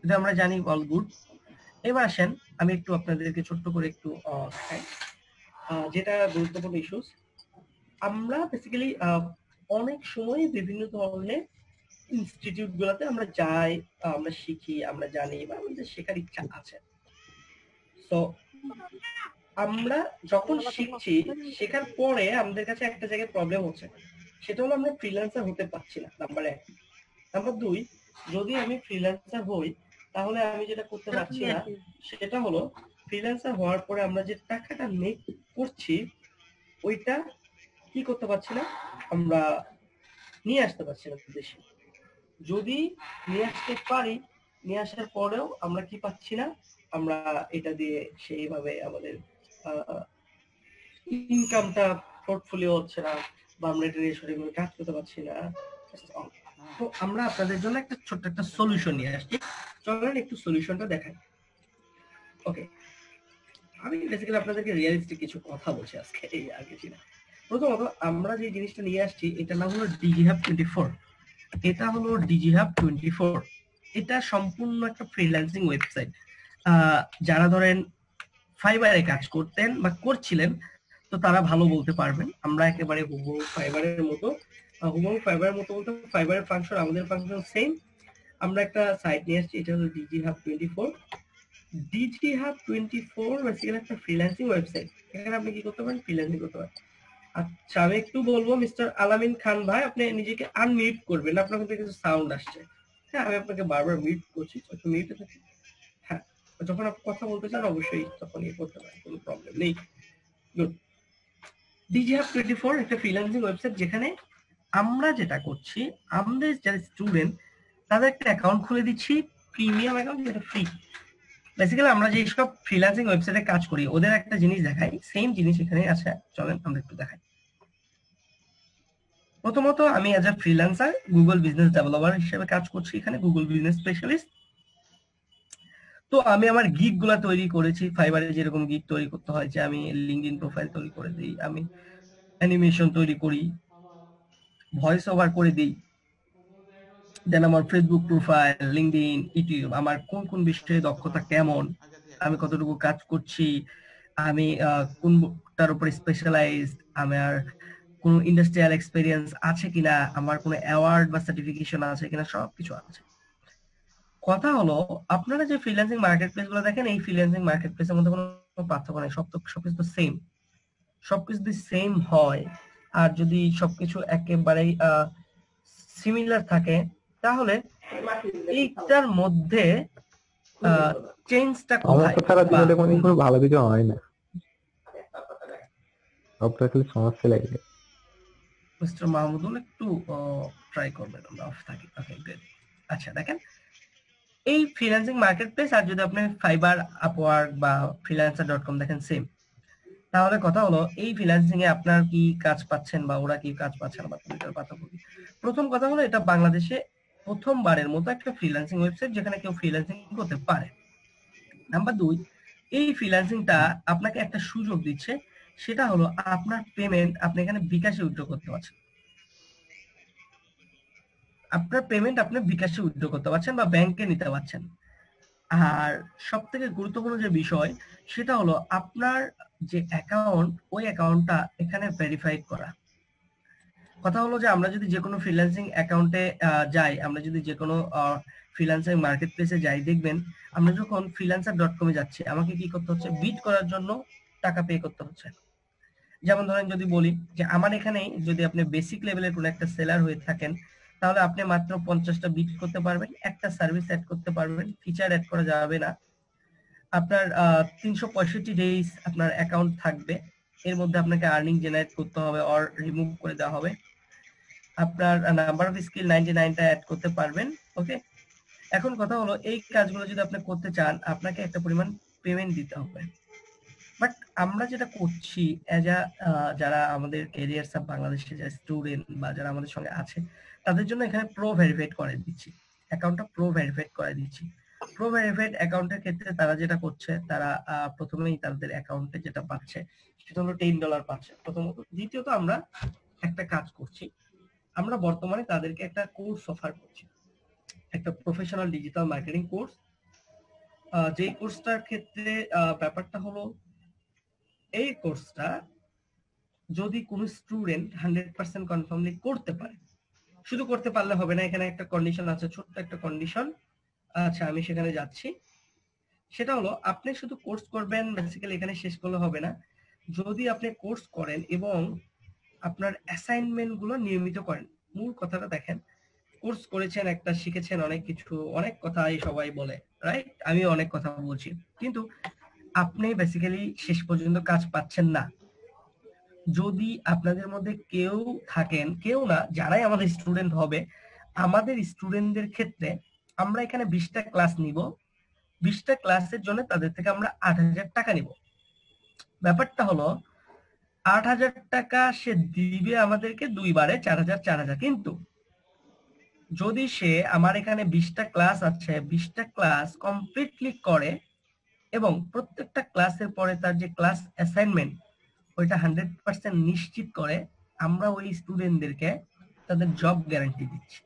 এটা আমরা জানি, অল গুড। এবার আসেন আমি একটু আপনাদেরকে ছোট্ট করে একটু দেখাই যেটা গুরুত্বপূর্ণ ইস্যুস। আমরা বেসিক্যালি অনেক সময় বিভিন্ন ধরনের ইনস্টিটিউট গুলাতে আমরা যাই, আমরা শিখি, আমরা জানি বা আমাদের শেখার ইচ্ছা আছে। তো আমরা যখন শিখছি, শেখার পরে আমাদের কাছে একটা জায়গায় প্রবলেম হচ্ছে, সেটা হলো আমরা ফ্রিল্যান্সার হতে পারছি না, নাম্বার 1। নাম্বার 2, যদি আমি ফ্রিল্যান্সার হই তাহলে আমি যেটা করতে পারছি না সেটা হলো ফ্রিল্যান্সার হওয়ার পরে আমরা যে টাকাটা মেক করছি ওইটা কি করতে পারছি না, আমরা নিয়ে আসতে পারছি না দেশে। যদি নিয়ে আসতে পারি, নিয়ে আসার পরেও আমরা কি পাচ্ছি না, আমরা এটা দিয়ে সেইভাবে আমাদের ইনকামটা পোর্টফোলিও হচ্ছে না, বা আমরা এটা নিয়ে সঠিকভাবে কাজ করতে পারছি না। তো আমরা আপনাদের জন্য একটা ছোট্ট একটা সলিউশন নিয়ে আসছি, চলেন একটু সলিউশনটা দেখাই। ওকে, আমি বেসিক্যালি আপনাদেরকে রিয়েলিস্টিক কিছু কথা বলছি আজকে, এই আর কিছু না। প্রথমত আমরা যে জিনিসটা নিয়ে আসছি এটার নাম হলো ডিজিহাব 24। এটা হলো ডিজিহাব 24, এটা সম্পূর্ণ একটা ফ্রিল্যান্সিং ওয়েবসাইট। যারা ধরেন ফাইবারে কাজ করতেন বা করছিলেন তো তারা ভালো বলতে পারবেন, আমরা একেবারে হুবহু ফাইবারের মতো, হুবহু ফাইবারের মতো বলতে ফাইবারের ফাংশন আমাদের ফাংশন সেম। আমরা একটা সাইট নিয়ে আসছি, এটা হলো ডিজিহাব 24। ডিজিহাব 24 বেসিক্যালি একটা ফ্রিল্যান্সিং ওয়েবসাইট, এখানে আপনি কি করতে পারেন, ফ্রিল্যান্সিং করতে পারেন। আচ্ছা আমি একটু বলবো মিস্টার আলামিন খান ভাই, আপনি নিজেকে আনমিউট করবেন, আপনার কিন্তু কিছু সাউন্ড আসছে। হ্যাঁ, আমি আপনাকে বারবার মিউট করছি, একটু মিউটে থাকুন। হ্যাঁ, যখন আপনি কথা বলতে চান অবশ্যই তখন ইয়ে করতে পারেন, কোনো প্রবলেম নেই। গুড। ডিজিহাব 24 একটা ফ্রিল্যান্সিং ওয়েবসাইট, যেখানে আমরা যেটা করছি, আমাদের যারা স্টুডেন্ট তাদের একটা অ্যাকাউন্ট খুলে দিচ্ছি, প্রিমিয়াম অ্যাকাউন্ট, যেটা ফ্রি। বেসিক্যালি আমরা যে সব ফ্রিল্যান্সিং ওয়েবসাইটে কাজ করি ওদের একটা জিনিস দেখাই, সেম জিনিস এখানে আছে, চলেন আমরা একটু দেখাই। প্রথমত আমি as a freelancer Google business developer হিসেবে কাজ করছি এখানে, গুগল বিজনেস স্পেশালিস্ট। তো আমি আমার গিগ গুলা তৈরি করেছি ফাইবারে, যেরকম গিগ তৈরি করতে হয়, যে আমি লিঙ্কডইন প্রোফাইল তৈরি করে দিই, আমি অ্যানিমেশন তৈরি করি, ভয়েস ওভার করে দিই, দেন আমার ফেসবুক প্রোফাইল, লিঙ্কডইন, ইউটিউব, আমার কোন কোন বিষয়ে দক্ষতা কেমন, আমি কতটুকু কাজ করছি, আমি কোনটার উপর স্পেশালাইজড, আমার কোন ইন্ডাস্ট্রিয়াল এক্সপেরিয়েন্স আছে কিনা, আমার কোনো অ্যাওয়ার্ড বা সার্টিফিকেশন আছে কিনা, সবকিছু আছে। কথা হলো আপনারা যে ফ্রিল্যান্সিং মার্কেট প্লেস গুলো দেখেন, এই ফ্রিল্যান্সিং মার্কেট প্লেসের মধ্যে কোনো পার্থক্য নেই, সবকিছু তো সেম। সবকিছু যদি সেম হয় আর যদি সবকিছু একেবারেই সিমিলার থাকে, তাহলে এইটার মধ্যে চেঞ্জটা আমার কোথায়? তো সারা দিনে কোনো ভালো কিছু হয় না, সবটা খালি সমস্যা লাগে। মিস্টার মাহমুদুল একটু ট্রাই করবেন, আমরা অফ থাকি। Okay good. আচ্ছা দেখেন, এই ফ্রিল্যান্সিং মার্কেট প্লেস আর যদি আপনি ফাইবার, আপওয়ার্ক বা freelancer.com দেখেন সেম, তাহলে কথা হলো এই ফ্রিল্যান্সিং এ আপনার কি কাজ পাচ্ছেন বা ওরা কি কাজ পাচ্ছেন বা দুইটার পার্থক্য কি? প্রথম কথা হলো এটা বাংলাদেশে প্রথমবারের মতো একটা ফ্রিল্যান্সিং ওয়েবসাইট যেখানে কেউ ফ্রিল্যান্সিং করতে পারে। নাম্বার 2, এই ফ্রিল্যান্সিংটা আপনাকে একটা সুযোগ দিচ্ছে, সেটা হলো আপনার পেমেন্ট আপনি এখানে বিকাশে উইথড্র করতে পারছেন। আপনার পেমেন্ট আপনি বিকাশে উইথড্র করতে পারছেন বা ব্যাংকে নিতে পারছেন। আর সব থেকে গুরুত্বপূর্ণ যে বিষয় সেটা হলো আপনার যে অ্যাকাউন্ট, ওই অ্যাকাউন্টটা এখানে ভেরিফাই করা। কথা হলো যে আমরা যদি যে কোনো ফ্রিল্যান্সিং অ্যাকাউন্টে যাই, আমরা যদি যে কোনো ফ্রিল্যান্সিং মার্কেট প্লেসে যাই, দেখবেন আমরা যখন freelancer.com এ যাচ্ছি আমাকে কি করতে হচ্ছে, বিড করার জন্য টাকা পে করতে হচ্ছে। যেমন ধরেন যদি বলি যে আমার এখানে যদি আপনি বেসিক লেভেলের কোনো একটা সেলার হয়ে থাকেন, তাহলে আপনি মাত্র 50টা বিড করতে পারবেন, একটা সার্ভিস অ্যাড করতে পারবেন, ফিচার অ্যাড করা যাবে না। আপনার 365 ডেজ আপনার অ্যাকাউন্ট থাকবে, এর মধ্যে আপনাকে আর্নিং জেনারেট করতে হবে অর রিমুভ করে দেওয়া হবে। আপনার নাম্বার অফ স্কিল 99টা অ্যাড করতে পারবেন। ওকে, এখন কথা হলো এই কাজগুলো যদি আপনি করতে চান আপনাকে একটা পরিমাণ পেমেন্ট দিতে হবে। বাট আমরা যেটা করছি এজ যারা আমাদের ক্যারিয়ার সাব বাংলাদেশে যারা স্টুডেন্ট বা যারা আমাদের সঙ্গে আছে তাদের জন্য এখানে প্রো ভেরিফাইড করে দিচ্ছি, অ্যাকাউন্টটা প্রো ভেরিফাইড করে দিচ্ছি। প্রো ভেরিফাইড অ্যাকাউন্টের ক্ষেত্রে তারা যেটা করছে, তারা প্রথমেই তাদের অ্যাকাউন্টে যেটা পাচ্ছে সেটা হলো $10 পাচ্ছে প্রথমত। দ্বিতীয়ত আমরা একটা কাজ করছি, আমরা বর্তমানে তাদেরকে একটা কোর্স অফার করছি, একটা প্রফেশনাল ডিজিটাল মার্কেটিং কোর্স। যে কোর্সটার ক্ষেত্রে ব্যাপারটা হলো এই কোর্সটা যদি কোনো স্টুডেন্ট 100% কনফার্মলি করতে পারে, শুধু করতে পারলে হবে না, এখানে একটা কন্ডিশন আছে, ছোট্ট একটা কন্ডিশন। আচ্ছা আমি সেখানে যাচ্ছি। সেটা হলো আপনি শুধু কোর্স করবেন, বেসিক্যালি এখানে শেষ করলে হবে না। যদি আপনি কোর্স করেন এবং আপনার অ্যাসাইনমেন্ট গুলো নিয়মিত করেন, মূল কথাটা দেখেন, কোর্স করেছেন একটা, শিখেছেন অনেক কিছু, অনেক কথাই সবাই বলে, রাইট? আমিও অনেক কথা বলছি, কিন্তু আপনি বেসিক্যালি শেষ পর্যন্ত কাজ পাচ্ছেন না। যদি আপনাদের মধ্যে কেউ থাকেন, কেউ না, যারাই আমাদের স্টুডেন্ট হবে, আমাদের স্টুডেন্টদের ক্ষেত্রে আমরা এখানে 20টা ক্লাস নিব, 20টা ক্লাসের জন্য তাদের থেকে আমরা 8,000 টাকা নিব। ব্যাপারটা হলো 8,000 টাকা সে দিবে আমাদেরকে 2 বারে, 4,000 4,000। কিন্তু যদি সে আমার এখানে 20টা ক্লাস আছে, 20টা ক্লাস কমপ্লিটলি করে এবং প্রত্যেকটা ক্লাসের পরে তার যে ক্লাস অ্যাসাইনমেন্ট ওইটা 100% নিশ্চিত করে, আমরা ওই স্টুডেন্টদেরকে তাদের জব গ্যারান্টি দিচ্ছি।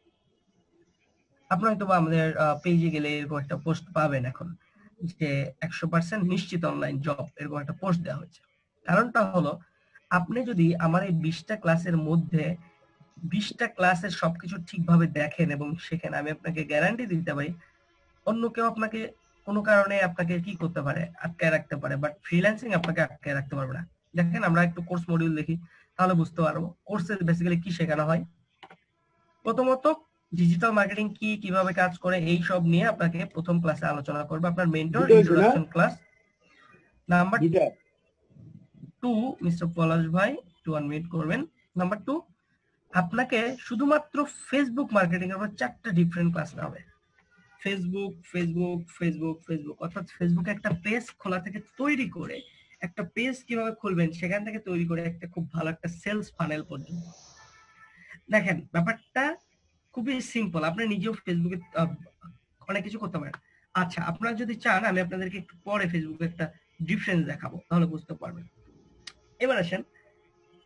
আপনারা হয়তো আমাদের পেজে গেলে এরকম একটা পোস্ট পাবেন এখন যে 100% নিশ্চিত অনলাইন জব, এরকম একটা পোস্ট দেওয়া হয়েছে। কারণটা হলো আপনি যদি আমার এই 20টা ক্লাসের মধ্যে 20টা ক্লাসের সবকিছু ঠিকভাবে দেখেন এবং সেখানে আমি আপনাকে গ্যারান্টি দিতে পারি, অন্য কেউ আপনাকে কোনো কারণে আপনাকে কি করতে পারে, আটকায় রাখতে পারে, বাট ফ্রিল্যান্সিং আপনাকে আটকায় রাখতে পারবে না। দেখেন আমরা একটু কোর্স মডিউল দেখি, তাহলে বুঝতে পারবো কোর্সে বেসিক্যালি কি শেখানো হয়। প্রথমত ডিজিটাল মার্কেটিং কি, কিভাবে কাজ করে, এই সব নিয়ে আপনাকে প্রথম ক্লাসে আলোচনা করবে আপনার mentor, introduction class. Number 2, mister Palash ভাই একটু আনমিউট করবেন। নাম্বার 2, আপনাকে শুধুমাত্র ফেসবুক মার্কেটিং এর উপর 4টা ডিফারেন্ট ক্লাস নেওয়া হবে। ফেসবুক ফেসবুক ফেসবুক ফেসবুক, অর্থাৎ ফেসবুকে একটা পেজ খোলা থেকে তৈরি করে, একটা পেজ কিভাবে খুলবেন সেখান থেকে তৈরি করে একটা খুব ভালো একটা সেলস ফানেল পর্যন্ত। দেখেন ব্যাপারটা খুবই সিম্পল, আপনি নিজেও ফেসবুকে অনেক কিছু করতে পারেন। আচ্ছা আপনারা যদি চান আমি আপনাদেরকে একটু পরে ফেসবুকে একটা ডিফারেন্স দেখাবো, তাহলে বুঝতে পারবেন। এবার আসেন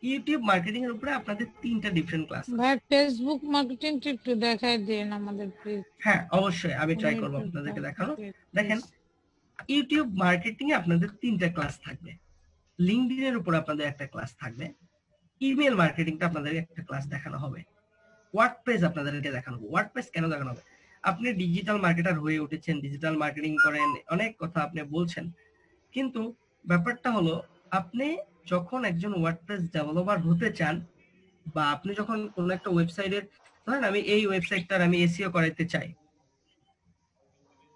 ইউটিউব মার্কেটিং এর উপরে আপনাদের 3টা ডিফারেন্ট ক্লাস। ভাই ফেসবুক মার্কেটিং একটু দেখাই দেন আমাদের প্লিজ। হ্যাঁ অবশ্যই আমি ট্রাই করব আপনাদেরকে দেখানো। দেখেন ইউটিউব মার্কেটিং এ আপনাদের 3টা ক্লাস থাকবে, লিঙ্কডইন এর উপর আপনাদের একটা ক্লাস থাকবে, ইমেল মার্কেটিংটা আপনাদের একটা ক্লাস দেখানো হবে, ওয়ার্ডপ্রেস আপনাদেরকে দেখানো হবে। ওয়ার্ডপ্রেস কেন দেখানো হবে? আপনি ডিজিটাল মার্কেটার হয়ে উঠেছেন, ডিজিটাল মার্কেটিং করেন, অনেক কথা আপনি বলছেন, কিন্তু ব্যাপারটা হলো আপনি যখন একজন ওয়ার্ডপ্রেস ডেভেলপার হতে চান বা আপনি যখন কোন একটা ওয়েবসাইটের, ধরেন আমি এই ওয়েবসাইটটার আমি এসইও করাইতে চাই,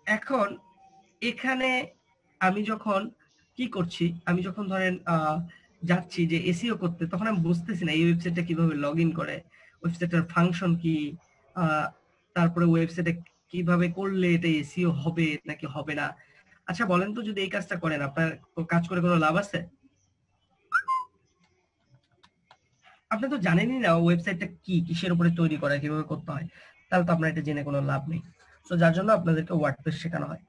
এখন এখানে আমি যখন কি করছি, আমি যখন ধরেন যাচ্ছি যে এসইও করতে, তখন আমি বুঝতেছি না এই ওয়েবসাইটটা কিভাবে লগ ইন করে, ওয়েবসাইটের ফাংশন কি, তারপরে ওয়েবসাইটে কিভাবে করলে এটা এসইও হবে নাকি হবে না। আচ্ছা বলেন তো, যদি এই কাজটা করেন আপনার কাজ করে কোনো লাভ আছে? আপনি তো জানেনই না ওয়েবসাইটটা কি, কিসের উপরে তৈরি করা, কিভাবে করতে হয়, তাহলে তো আপনার এটা জেনে কোনো লাভ নেই। তো যার জন্য আপনাদেরকে ওয়ার্ডপ্রেস শেখানো হয়।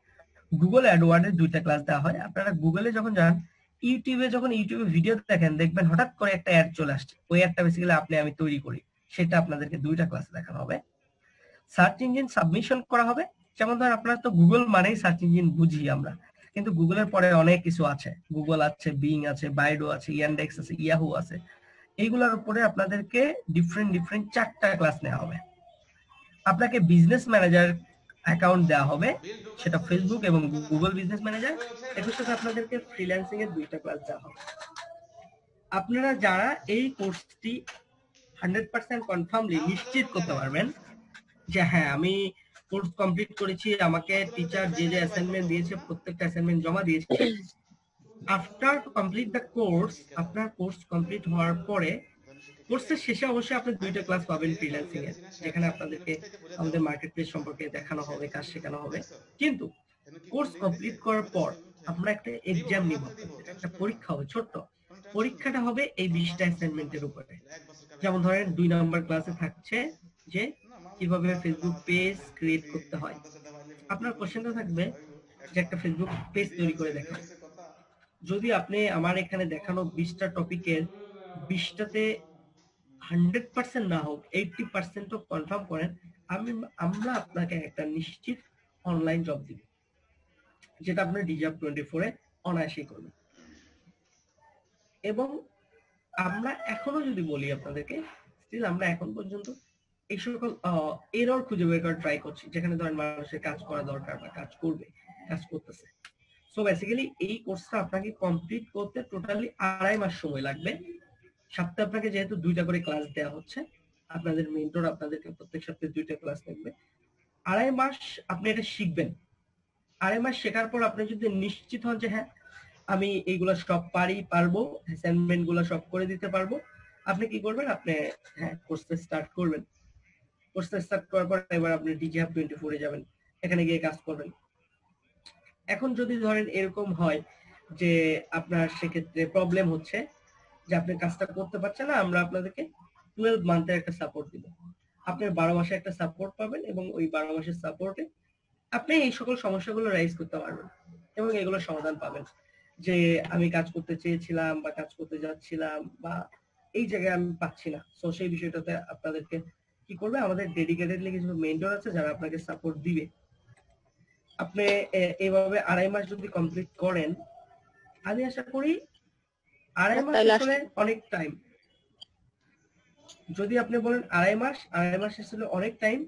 গুগল অ্যাডওয়ার্ডের 2টা ক্লাস দেওয়া হয়। আপনারা গুগলে যখন যান, ইউটিউবে যখন ইউটিউবে ভিডিও দেখেন, দেখবেন হঠাৎ করে একটা অ্যাড চলে আসছে, ওই অ্যাডটা বেসিক্যালি আমি তৈরি করি, সেটা আপনাদেরকে 2টা ক্লাস দেখানো হবে। সার্চ ইঞ্জিন সাবমিশন করা হবে। যেমন ধরেন আপনারা তো গুগল মানেই সার্চ ইঞ্জিন বুঝি আমরা, কিন্তু গুগলের পরে অনেক কিছু আছে, গুগল আছে, বিং আছে, বাইডো আছে, ইয়ান্ডেক্স আছে, ইয়াহু আছে। এইগুলোর উপরে আপনাদেরকে ডিফারেন্ট 4টা ক্লাস নেওয়া হবে। আপনাকে বিজনেস ম্যানেজার অ্যাকাউন্ট দেওয়া হবে, সেটা ফেসবুক এবং গুগল বিজনেস ম্যানেজার। এর সাথে আপনাদেরকে ফ্রিল্যান্সিং এর 2টা ক্লাস দেওয়া হবে। আপনারা যারা এই কোর্সটি 100% কনফার্মলি নিশ্চিত করতে পারবেন যে হ্যাঁ আমি কোর্স কমপ্লিট করেছি, আমাকে টিচার যে অ্যাসাইনমেন্ট দিয়েছে প্রত্যেকটা অ্যাসাইনমেন্ট জমা দিয়েছি, আফটার কমপ্লিট দ্য কোর্স, আপনার কোর্স কমপ্লিট হওয়ার পরে কোর্সের শেষে অবশ্যই আপনি 2টা ক্লাস পাবেন ফ্রিল্যান্সিং এর, যেখানে আপনাদেরকে আমাদের মার্কেট প্লেস সম্পর্কে দেখানো হবে, কাজ শেখানো হবে। কিন্তু কোর্স কমপ্লিট করার পর আমরা একটা এক্সাম নিব, একটা পরীক্ষা হবে, ছোট্ট পরীক্ষাটা হবে এই 20টা অ্যাসাইনমেন্টের উপরে। যেমন ধরেন 2 নাম্বার ক্লাসে থাকছে যে কিভাবে ফেসবুক পেজ ক্রিয়েট করতে হয়। আপনার কোশ্চেনটা থাকবে যে একটা ফেসবুক পেজ তৈরি করে দেখান। যদি আপনি আমার এখানে দেখানো 20টা টপিকের 20টাতে 100% না হোক 80% কনফার্ম করেন, আমরা আপনাকে একটা নিশ্চিত অনলাইন জব দিব, যেটা আপনি ডিজাব 24 এ অনায়াসেই করবেন। এবং আমরা এখনো যদি বলি আপনাদেরকে, স্টিল আমরা এখন পর্যন্ত এই সকল এরর খুঁজে বের করার ট্রাই করছি, যেখানে ধরেন মানুষের কাজ করা দরকার বা কাজ করবে, কাজ করতেছে। সো বেসিক্যালি এই কোর্সটা আপনাকে কমপ্লিট করতে টোটালি 2.5 মাস সময় লাগবে। সপ্তাহে আপনাকে যেহেতু 2টা করে ক্লাস দেওয়া হচ্ছে, আপনাদের মেন্টর আপনাদেরকে প্রত্যেক সপ্তাহে 2টা ক্লাস নেবে। 2.5 মাস আপনি এটা শিখবেন। 2.5 মাস শেখার পর আপনি যদি নিশ্চিত হন যে হ্যাঁ আমি এইগুলো সব পারবো, অ্যাসাইনমেন্ট গুলো সব করে দিতে পারবো, আপনি কি করবেন? আপনি হ্যাঁ কোর্সটা স্টার্ট করবেন। কোর্সটা স্টার্ট করার পর এবার আপনি ডিজিহাব 24 এ যাবেন, এখানে গিয়ে কাজ করবেন। এখন যদি ধরেন এরকম হয় যে আপনার সেক্ষেত্রে প্রবলেম হচ্ছে যে আপনি কাজটা করতে পারছেন না, আমরা আপনাদেরকে 12 মান্থের একটা সাপোর্ট দিব। আপনি 12 মাসে একটা সাপোর্ট পাবেন এবং ওই 12 মাসের সাপোর্টে আপনি এই সকল সমস্যাগুলো রাইজ করতে পারবেন এবং এগুলো সমাধান পাবেন। যে আমি কাজ করতে চেয়েছিলাম বা কাজ করতে যাচ্ছিলাম বা এই জায়গায় আমি পাচ্ছি না, সো সেই বিষয়টাতে আপনাদেরকে কি করবে, আমাদের ডেডিকেটেডলি কিছু মেন্টর আছে যারা আপনাকে সাপোর্ট দিবে। আপনি এইভাবে 2.5 মাস যদি কমপ্লিট করেন, আমি আশা করি 2.5 মাস আসলে অনেক টাইম। যদি আপনি বলেন 2.5 মাস আসলে অনেক টাইম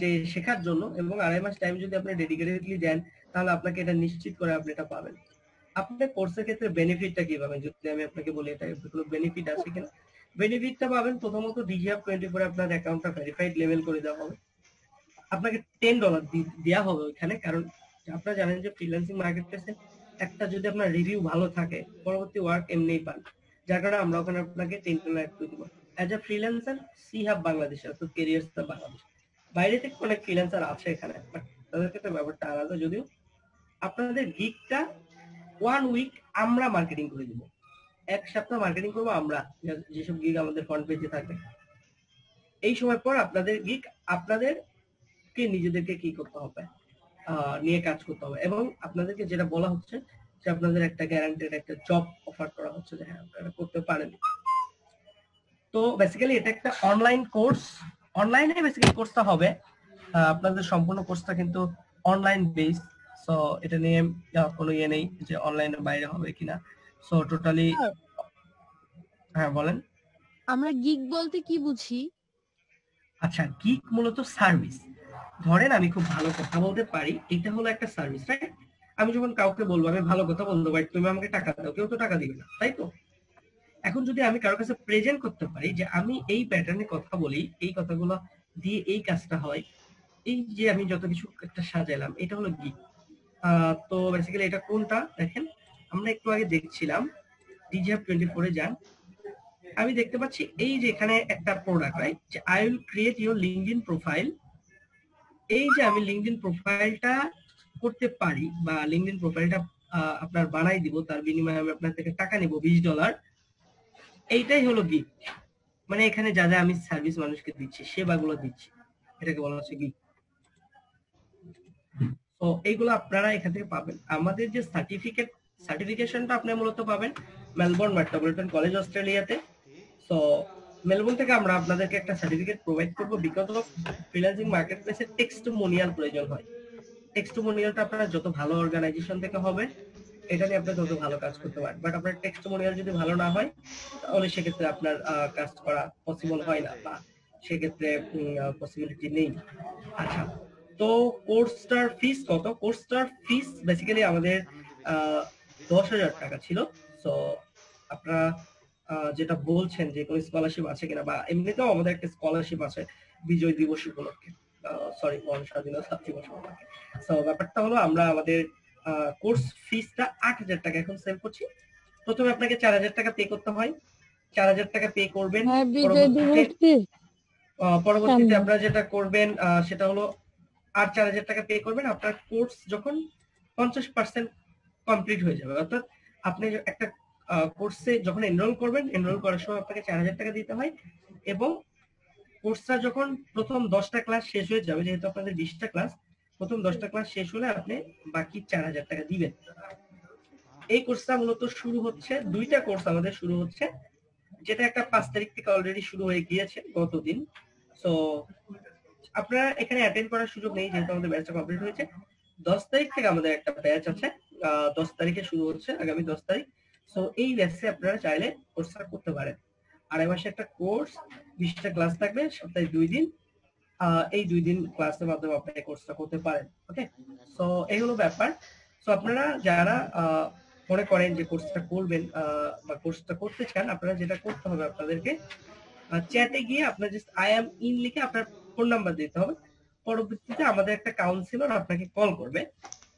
যে শেখার জন্য, এবং 2.5 মাস টাইম যদি আপনি ডেডিকেটেডলি দেন, তাহলে আপনাকে এটা নিশ্চিত করে আপনি এটা পাবেন। আপনার কোর্সের ক্ষেত্রে বেনিফিটটা কি পাবেন যদি আমি আপনাকে বলি এটা কোনো বেনিফিট আছে কিনা? বেনিফিটটা পাবেন প্রথমত ডিজিহাব 24 আপনার অ্যাকাউন্টটা ভেরিফাইড লেভেল করে দেওয়া হবে। আপনাকে $10 দেওয়া হবে ওইখানে, কারণ আপনারা জানেন যে ফ্রিল্যান্সিং মার্কেট প্লেসে একটা যদি আপনার রিভিউ ভালো থাকে, পরবর্তী ওয়ার্ক এমনিই পান, যার কারণে আমরা ওখানে আপনাকে $10 অ্যাড করে দিব। As a freelancer Sihab Bangladesh অর্থাৎ ক্যারিয়ার্স বাংলাদেশ, বাইরে থেকে অনেক ফ্রিল্যান্সার আছে এখানে, বাট তাদের ক্ষেত্রে ব্যাপারটা আলাদা। যদিও আপনাদের গিগটা 1 উইক আমরা মার্কেটিং করে দিব, 1 সপ্তাহ মার্কেটিং করবো আমরা, যেসব গিগ আমাদের ফ্রন্ট পেজে থাকবে। এই সময় পর আপনাদের গিগ আপনাদেরকে নিজেদেরকে কি করতে হবে, নিয়ে কাজ করতে হবে, এবং আপনাদেরকে যেটা বলা হচ্ছে যে আপনাদের একটা গ্যারান্টেড একটা জব অফার করা হচ্ছে যে হ্যাঁ আপনারা করতে পারেন। তো বেসিক্যালি এটা একটা অনলাইন কোর্স, অনলাইনে বেসিক্যালি কোর্সটা হবে। আপনাদের সম্পূর্ণ কোর্সটা কিন্তু অনলাইন বেস, সো এটা নিয়ে কোনো ইয়ে নেই যে অনলাইনের বাইরে হবে কিনা। সো টোটালি হ্যাঁ বলেন। আমরা গিগ বলতে কি বুঝি? আচ্ছা, গিগ মূলত সার্ভিস। ধরেন আমি খুব ভালো কথা বলতে পারি, এটা হলো একটা সার্ভিস, রাইট? আমি যখন কাউকে বলবো আমি ভালো কথা বলতে পারি, তুমি আমাকে টাকা দাও, কেউ তো টাকা দিবে না, তাই তো? এখন যদি আমি কারোর কাছে প্রেজেন্ট করতে পারি যে আমি এই প্যাটার্নে কথা বলি, এই কথাগুলো দিয়ে এই কাজটা হয়, এই যে আমি যত কিছু একটা সাজাইলাম, এটা হলো গিগ। তো বেসিক্যালি এটা কোনটা দেখেন, আমরা একটু আগে দেখছিলাম ডিজিহাব 24 এ যান, আমি দেখতে পাচ্ছি এই যে এখানে একটা প্রোডাক্ট, রাইট, যে I will create your LinkedIn profile. এই যে আমি লিঙ্কডইন প্রোফাইলটা করতে পারি বা লিঙ্কডইন প্রোফাইলটা আপনার বানাই দিব, তার বিনিময়ে আমি আপনার থেকে টাকা নিব $20, এইটাই হলো গিগ। মানে এখানে যা যা আমি সার্ভিস মানুষকে দিচ্ছি, সেবাগুলো দিচ্ছি, এটাকে বলা হচ্ছে গিগ। তো এইগুলো আপনারা এখান থেকে পাবেন। আমাদের যে সার্টিফিকেশনটা আপনি মূলত পাবেন মেলবোর্ন মেট্রোপলিটন কলেজ অস্ট্রেলিয়াতে। সো মেলবোর্ন থেকে আমরা আপনাদেরকে একটা সার্টিফিকেট প্রোভাইড করব বিকজ অফ ফ্রিল্যান্সিং মার্কেটপ্লেসে টেস্টিমোনিয়াল প্রয়োজন হয়। টেস্টিমোনিয়ালটা আপনারা যত ভালো অর্গানাইজেশন থেকে হবে এটা নিয়ে আপনি তত ভালো কাজ করতে পারেন, বাট আপনার টেস্টিমোনিয়াল যদি ভালো না হয় তাহলে সেক্ষেত্রে আপনার কাজ করা পসিবল হয় না, বা সেক্ষেত্রে পসিবিলিটি নেই। আচ্ছা, তো কোর্সটার ফিস কত? কোর্সটার ফিস বেসিক্যালি আমাদের 10,000 টাকা ছিল। সো আপনারা যেটা বলছেন যে কোনো স্কলারশিপ আছে কিনা, বা এমনিতেও আমাদের একটা স্কলারশিপ আছে বিজয় দিবস উপলক্ষে, সরি মহান স্বাধীনতা দিবস উপলক্ষে। সো ব্যাপারটা হলো আমরা আমাদের কোর্স ফিসটা 8,000 টাকা এখন সেল করছি। প্রথমে আপনাকে 4,000 টাকা পে করতে হয়, 4,000 টাকা পে করবেন। হ্যাঁ, বিজয় দিবস কি? পরবর্তীতে আপনারা যেটা করবেন সেটা হলো আর 4,000 টাকা পে করবেন আপনার কোর্স যখন 50% কমপ্লিট হয়ে যাবে। অর্থাৎ আপনি একটা কোর্সে যখন এনরোল করবেন, এনরোল করার সময় আপনাকে 4,000 টাকা দিতে হয়, এবং কোর্সটা যখন প্রথম 10টা ক্লাস শেষ হয়ে যাবে, যেহেতু আপনাদের 20টা ক্লাস, প্রথম 10টা ক্লাস শেষ হলে আপনি বাকি 4,000 টাকা দিবেন। এই কোর্সটা মূলত শুরু হচ্ছে, 2টা কোর্স আমাদের শুরু হচ্ছে, যেটা একটা 5 তারিখ থেকে অলরেডি শুরু হয়ে গিয়েছে গতদিন। সো আপনারা এখানে অ্যাটেন্ড করার সুযোগ নেই যেহেতু আমাদের ব্যাচটা কমপ্লিট হয়েছে। 10 তারিখ থেকে আমাদের একটা ব্যাচ আছে, 10 তারিখে শুরু হচ্ছে, আগামী 10 তারিখ। সো এই ব্যাচে আপনারা চাইলে কোর্সটা করতে পারেন। আড়াই মাসে একটা কোর্স, 20টা ক্লাস থাকবে, সপ্তাহে 2 দিন। এই 2 দিন ক্লাসের মাধ্যমে আপনি কোর্সটা করতে পারেন। ওকে, সো এই হলো ব্যাপার। সো আপনারা যারা মনে করেন যে কোর্সটা করবেন বা কোর্সটা করতে চান, আপনারা যেটা করতে হবে আপনাদেরকে চ্যাটে গিয়ে আপনার জাস্ট আই এম ইন লিখে আপনার ফোন নাম্বার দিতে হবে। পরবর্তীতে আমাদের একটা কাউন্সিলর আপনাকে কল করবে,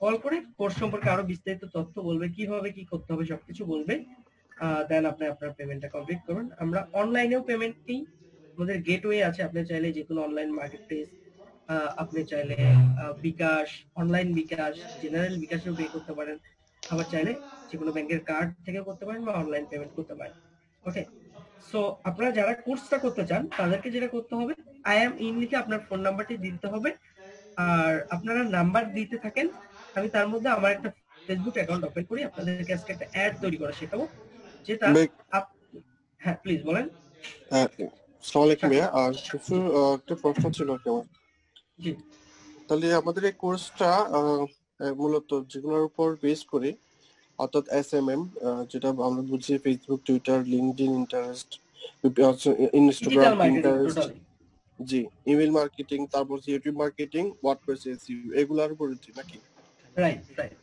কল করে কোর্স সম্পর্কে আরো বিস্তারিত তথ্য বলবে, কিভাবে কি করতে হবে সবকিছু বলবে। দেন আপনি আপনার পেমেন্টটা কমপ্লিট করবেন। আমরা অনলাইনেও পেমেন্ট নিই, আমাদের গেটওয়ে আছে, আপনি চাইলে যে কোনো অনলাইন মার্কেটপ্লেস, আপনি চাইলে বিকাশ, অনলাইন বিকাশ, জেনারেল বিকাশেও পে করতে পারেন, আবার চাইলে যে কোনো ব্যাংকের কার্ড থেকে করতে পারেন বা অনলাইন পেমেন্ট করতে পারেন। ওকে, সো আপনারা যারা কোর্সটা করতে চান তাদেরকে যেটা করতে হবে, আই এম ইন লিখে আপনার ফোন নাম্বারটি দিতে হবে, আর আপনারা নাম্বার দিতে থাকেন। আমি তার মধ্যে আমার একটা ফেসবুক অ্যাকাউন্ট ওপেন করি, আপনাদেরকে আজকে একটা অ্যাড তৈরি করা শেখাবো, যেটা হ্যাঁ প্লিজ বলেন। আসসালামু আলাইকুম ভাইয়া, আর কিছু একটা প্রশ্ন ছিল আর কি আমার। জি, তাহলে আমাদের এই কোর্সটা মূলত যেগুলোর উপর বেস করে, অর্থাৎ এসএমএম, যেটা আমরা বুঝি Facebook, Twitter, LinkedIn, interest, Instagram, interest, জি, ইমেল মার্কেটিং, তারপর ইউটিউব মার্কেটিং, ওয়ার্ডপ্রেস এসইও, এগুলোর উপর নাকি? Right right.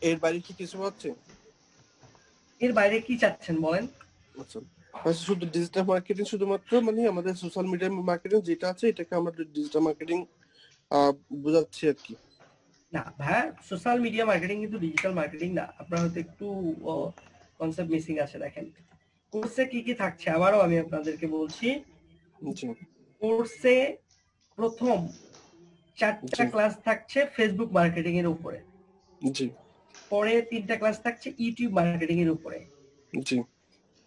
এর বাইরে কি কিছু আছে? এর বাইরে কি চাচ্ছেন বলেন? আচ্ছা, শুধু ডিজিটাল মার্কেটিং, শুধুমাত্র মানে আমাদের সোশ্যাল মিডিয়া মার্কেটিং যেটা আছে এটাকে আমরা ডিজিটাল মার্কেটিং বোঝাচ্ছি আর কি? না ভাই, সোশ্যাল মিডিয়া মার্কেটিং কিন্তু ডিজিটাল মার্কেটিং না, আপনার হয়তো একটু কনসেপ্ট মিসিং আছে। দেখেন কোর্সে কি কি থাকছে, আবারও আমি আপনাদেরকে বলছি। কোর্সে প্রথম 4টা ক্লাস থাকছে ফেসবুক মার্কেটিং এর উপরে, জি, পরে 3টা ক্লাস থাকছে ইউটিউব মার্কেটিং এর উপরে, জি,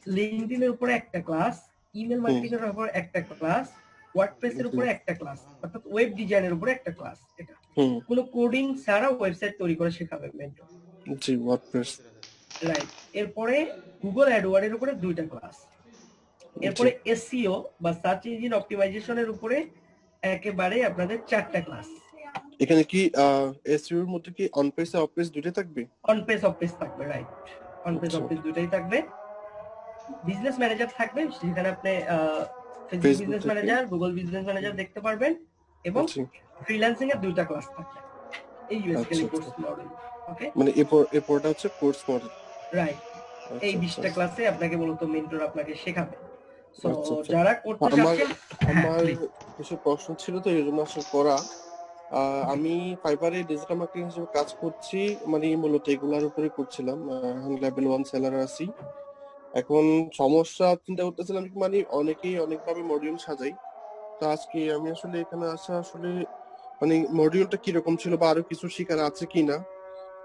লিঙ্কডইন এর উপরে একটা ক্লাস, ইমেল মার্কেটিং এর উপরে একটা ক্লাস, ওয়ার্ডপ্রেস এর উপরে একটা ক্লাস, অর্থাৎ ওয়েব ডিজাইনের উপরে একটা ক্লাস। এটা কোনো কোডিং ছাড়া ওয়েবসাইট তৈরি করে শেখাবে মেন্টর। জি, ওয়ার্ডপ্রেস, রাইট। এরপরে গুগল অ্যাডওয়ার্ড এর উপরে 2টা ক্লাস, এরপরে এসইও বা সার্চ ইঞ্জিন অপটিমাইজেশনের উপরে একেবারে আপনাদের 4টা ক্লাস। এখানে কি এসইও এর মধ্যে কি অন পেজ আর অফ পেজ দুটোই থাকবে? অন পেজ অফ পেজ থাকবে, right, on page off page দুটোই থাকবে। বিজনেস ম্যানেজার থাকবে, সেখানে আপনি Facebook business manager, Google business manager দেখতে পারবেন, এবং ফ্রিল্যান্সিং এর 2টা ক্লাস থাকবে। এই বেসিক্যালি কোর্স মডেল। ওকে, মানে এরপরটা হচ্ছে কোর্স মডেল, রাইট। এই 20টা ক্লাসে আপনাকে মূলত মেন্টর আপনাকে শেখাবে। সো যারা করতে চাচ্ছেন, আমার কিছু প্রশ্ন ছিল তো এই জন্য আসলে করা। আমি ফাইবারে ডিজিটাল মার্কেটিং হিসেবে কাজ করছি, মানে মূলত এগুলার উপরে করছিলাম, লেভেল 1 সেলার আছি। এখন সমস্যা চিন্তা করতেছিলাম, মানে অনেকেই অনেকভাবে মডিউল সাজাই, তো আজকে আমি আসলে এখানে আসা আসলে মানে মডিউলটা কিরকম ছিল, বা আরো কিছু শেখার আছে কিনা,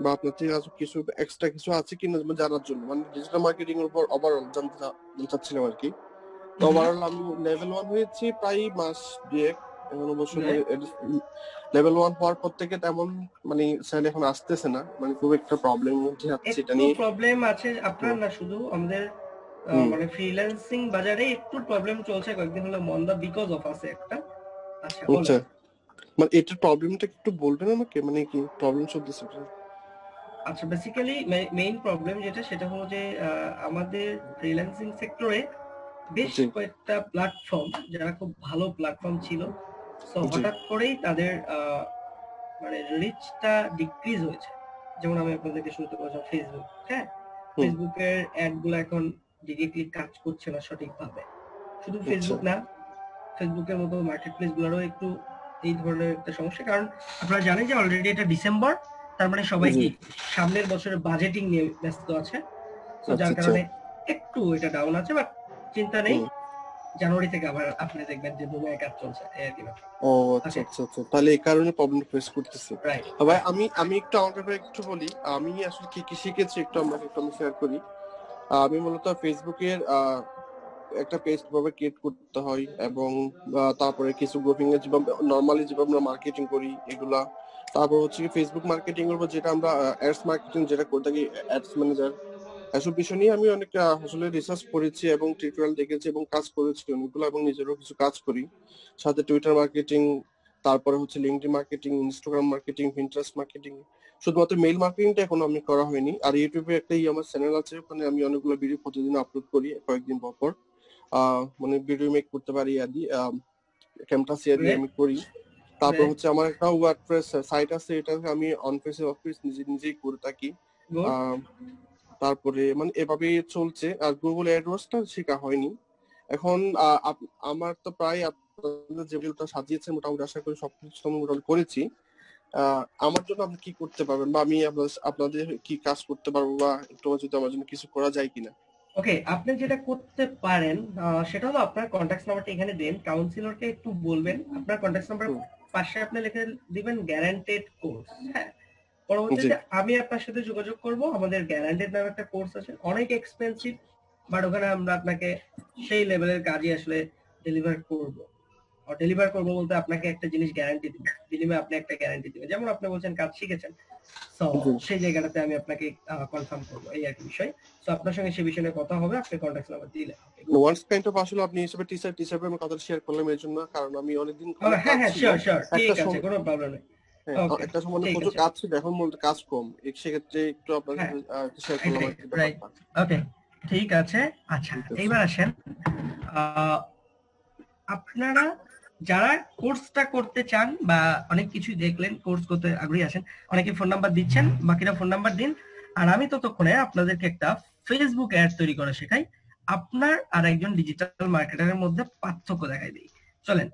বা আপনার থেকে কিছু এক্সট্রা কিছু আছে কিনা জানার জন্য, মানে ডিজিটাল মার্কেটিং এর উপর ওভারঅল জানতে চাচ্ছিলাম আর কি। তো ওভারঅল আমি লেভেল 1 হয়েছি প্রায় মাস দুয়েক। এখন অবশ্য লেভেল 1 হওয়ার পর থেকে তেমন মানে স্যার এখন আসতেছে না, মানে খুব একটা প্রবলেম মধ্যে আছে। এটা নিয়ে প্রবলেম আছে আপনার না, শুধু আমাদের হুম। মানে ফ্রিল্যান্সিং বাজারে একটু প্রবলেম চলছে, কয়েকদিন হলো মন্দা বিকজ অফ আছে একটা। আচ্ছা বলেন। আচ্ছা, মানে এটার প্রবলেমটা একটু বলবেন আমাকে, মানে কি প্রবলেম চলতেছে এটা? আচ্ছা বেসিক্যালি মেইন প্রবলেম যেটা সেটা হলো যে আমাদের ফ্রিল্যান্সিং সেক্টরে বেশ জি কয়েকটা প্ল্যাটফর্ম যারা খুব ভালো প্ল্যাটফর্ম ছিল, সো জি হঠাৎ করেই তাদের মানে রিচটা ডিক্রিজ হয়েছে। যেমন আমি আপনাদেরকে শুরুতে বলছিলাম ফেসবুক, হ্যাঁ, হুম। ফেসবুকের অ্যাড গুলো এখন ডিরেক্টলি কাজ করছে না সঠিকভাবে। শুধু আচ্ছা ফেসবুক না, ফেসবুকের মতো মার্কেট প্লেস গুলোরও একটু এই ধরনের একটা সমস্যা। কারণ আপনারা জানেন যে অলরেডি এটা ডিসেম্বর, তার মানে সবাই জি কি সামনের বছরের বাজেটিং নিয়ে ব্যস্ত আছে। তো আচ্ছা যার আচ্ছা কারণে একটু এটা ডাউন আছে, বাট চিন্তা নেই, হুম। জানুয়ারি থেকে আবার আপনি দেখবেন যে দুনিয়ায় কাজ চলছে এই আর কি ব্যাপার। ও আচ্ছা ওকে, আচ্ছা আচ্ছা, তাহলে এই কারণে প্রবলেম ফেস করতেছি। রাইট। ভাই আমি একটু আমার ব্যাপারে একটু বলি, আমি আসলে কি কি শিখেছি একটু আমি শেয়ার করি। আমি মূলত ফেসবুকের একটা পেজ কিভাবে ক্রিয়েট করতে হয়, এবং তারপরে কিছু গ্রুপিং এর যেভাবে নরমালি যেভাবে আমরা মার্কেটিং করি এগুলা, তারপর হচ্ছে কি ফেসবুক মার্কেটিং এর উপর যেটা আমরা অ্যাডস মার্কেটিং যেটা করে থাকি, অ্যাডস ম্যানেজার, এসব বিষয় নিয়ে আমি অনেক আসলে রিসার্চ করেছি এবং টিউটোরিয়াল দেখেছি এবং কাজ করেছি অনেকগুলো, এবং নিজেরও কিছু কাজ করি। সাথে টুইটার মার্কেটিং, তারপরে হচ্ছে LinkedIn marketing, Instagram marketing, Pinterest marketing. শুধুমাত্র মেইল মার্কেটিংটা এখন আমি করা হয়নি। আর ইউটিউবে একটা আমার চ্যানেল আছে, ওখানে আমি অনেকগুলো ভিডিও প্রতিদিন আপলোড করি কয়েকদিন পর পর। মানে ভিডিও মেক করতে পারি আদি ক্যামটাসিয়া দিয়ে আমি করি। তারপর হচ্ছে আমার একটা ওয়ার্ডপ্রেস সাইট আছে, এটা আমি অনফেস অফিস নিজেই করে থাকি। তারপরে মানে এভাবে চলছে। আর গুগল অ্যাডওয়ার্ডসটা শেখা হয়নি এখন। আমার তো প্রায় আপনাদের যে ভিডিওটা সাজিয়েছেন মোটামুটি আশা করি সবকিছু আমি মোটামুটি করেছি। আমার জন্য আপনি কি করতে পারবেন, বা আমি আপনাদের কি কাজ করতে পারবো, বা একটু যদি আমার জন্য কিছু করা যায় কিনা? ওকে, আপনি যেটা করতে পারেন সেটা হলো আপনার কন্ট্যাক্ট নাম্বারটা এখানে দেন, কাউন্সিলরকে একটু বলবেন আপনার কন্ট্যাক্ট নাম্বার পাশে আপনি লিখে দিবেন গ্যারান্টেড কোর্স। হ্যাঁ, পরবর্তীতে আমি আপনার সাথে যোগাযোগ করব। আমাদের গ্যারান্টেড নামে একটা কোর্স আছে, অনেক এক্সপেন্সিভ, বাট ওখানে আমরা আপনাকে সেই লেভেলের কাজই আসলে ডেলিভার করব। ডেলিভার করবো বলতে আপনাকে একটা জিনিস গ্যারান্টি দিব, বিনিময়ে আপনি একটা গ্যারান্টি দিবেন। যেমন আপনি বলছেন কাজ শিখেছেন, সো সেই জায়গাটাতে আমি আপনাকে কনফার্ম করবো, এই আর কি বিষয়। সো আপনার সঙ্গে সেই বিষয়ে কথা হবে, আপনি কন্ট্যাক্ট নাম্বার দিলে। ওয়ান্স কাইন্ড অফ আসলে আপনি হিসেবে টিচার আমি কথা শেয়ার করলাম এর জন্য, কারণ আমি অনেকদিন হ্যাঁ হ্যাঁ, শিওর শিওর, ঠিক আছে, কোনো প্রবলেম নেই। ওকে, একটা সময় ঠিক প্রচুর আছে, কাজ ছিল, এখন বলতে কাজ কম, সেক্ষেত্রে একটু আপনার শেয়ার করলাম আর কি ব্যাপারটা। ওকে, ঠিক আছে। আচ্ছা এইবার আসেন, আপনারা যারা কোর্সটা করতে চান বা অনেক কিছু দেখলেন, কোর্স করতে আগ্রহী আছেন, অনেকে ফোন নাম্বার দিচ্ছেন, বাকিরা ফোন নাম্বার দিন। আর আমি ততক্ষণে আপনাদেরকে একটা ফেসবুক অ্যাড তৈরি করা শেখাই, আপনার আর একজন ডিজিটাল মার্কেটারের মধ্যে পার্থক্য দেখাই দিই। চলেন।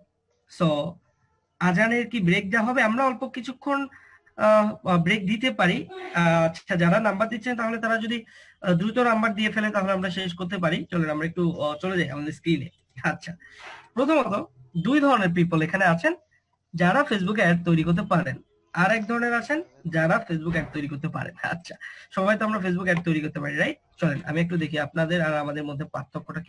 সো আজানের কি ব্রেক দেওয়া হবে? আমরা অল্প কিছুক্ষণ ব্রেক দিতে পারি। আচ্ছা, যারা নাম্বার দিচ্ছেন তাহলে তারা যদি দ্রুত নাম্বার দিয়ে ফেলে তাহলে আমরা শেষ করতে পারি। চলেন আমরা একটু চলে যাই আমাদের স্ক্রিনে। আচ্ছা, প্রথমত দুই ধরনের পিপল এখানে আছেন, যারা ফেসবুকে অ্যাড তৈরি করতে পারেন, আর এক ধরনের আছেন যারা ফেসবুক অ্যাড তৈরি করতে পারেন। আচ্ছা, সবাই তো আমরা ফেসবুক অ্যাড তৈরি করতে পারি, রাইট? চলেন আমি একটু দেখি আপনাদের আর আমাদের মধ্যে পার্থক্যটা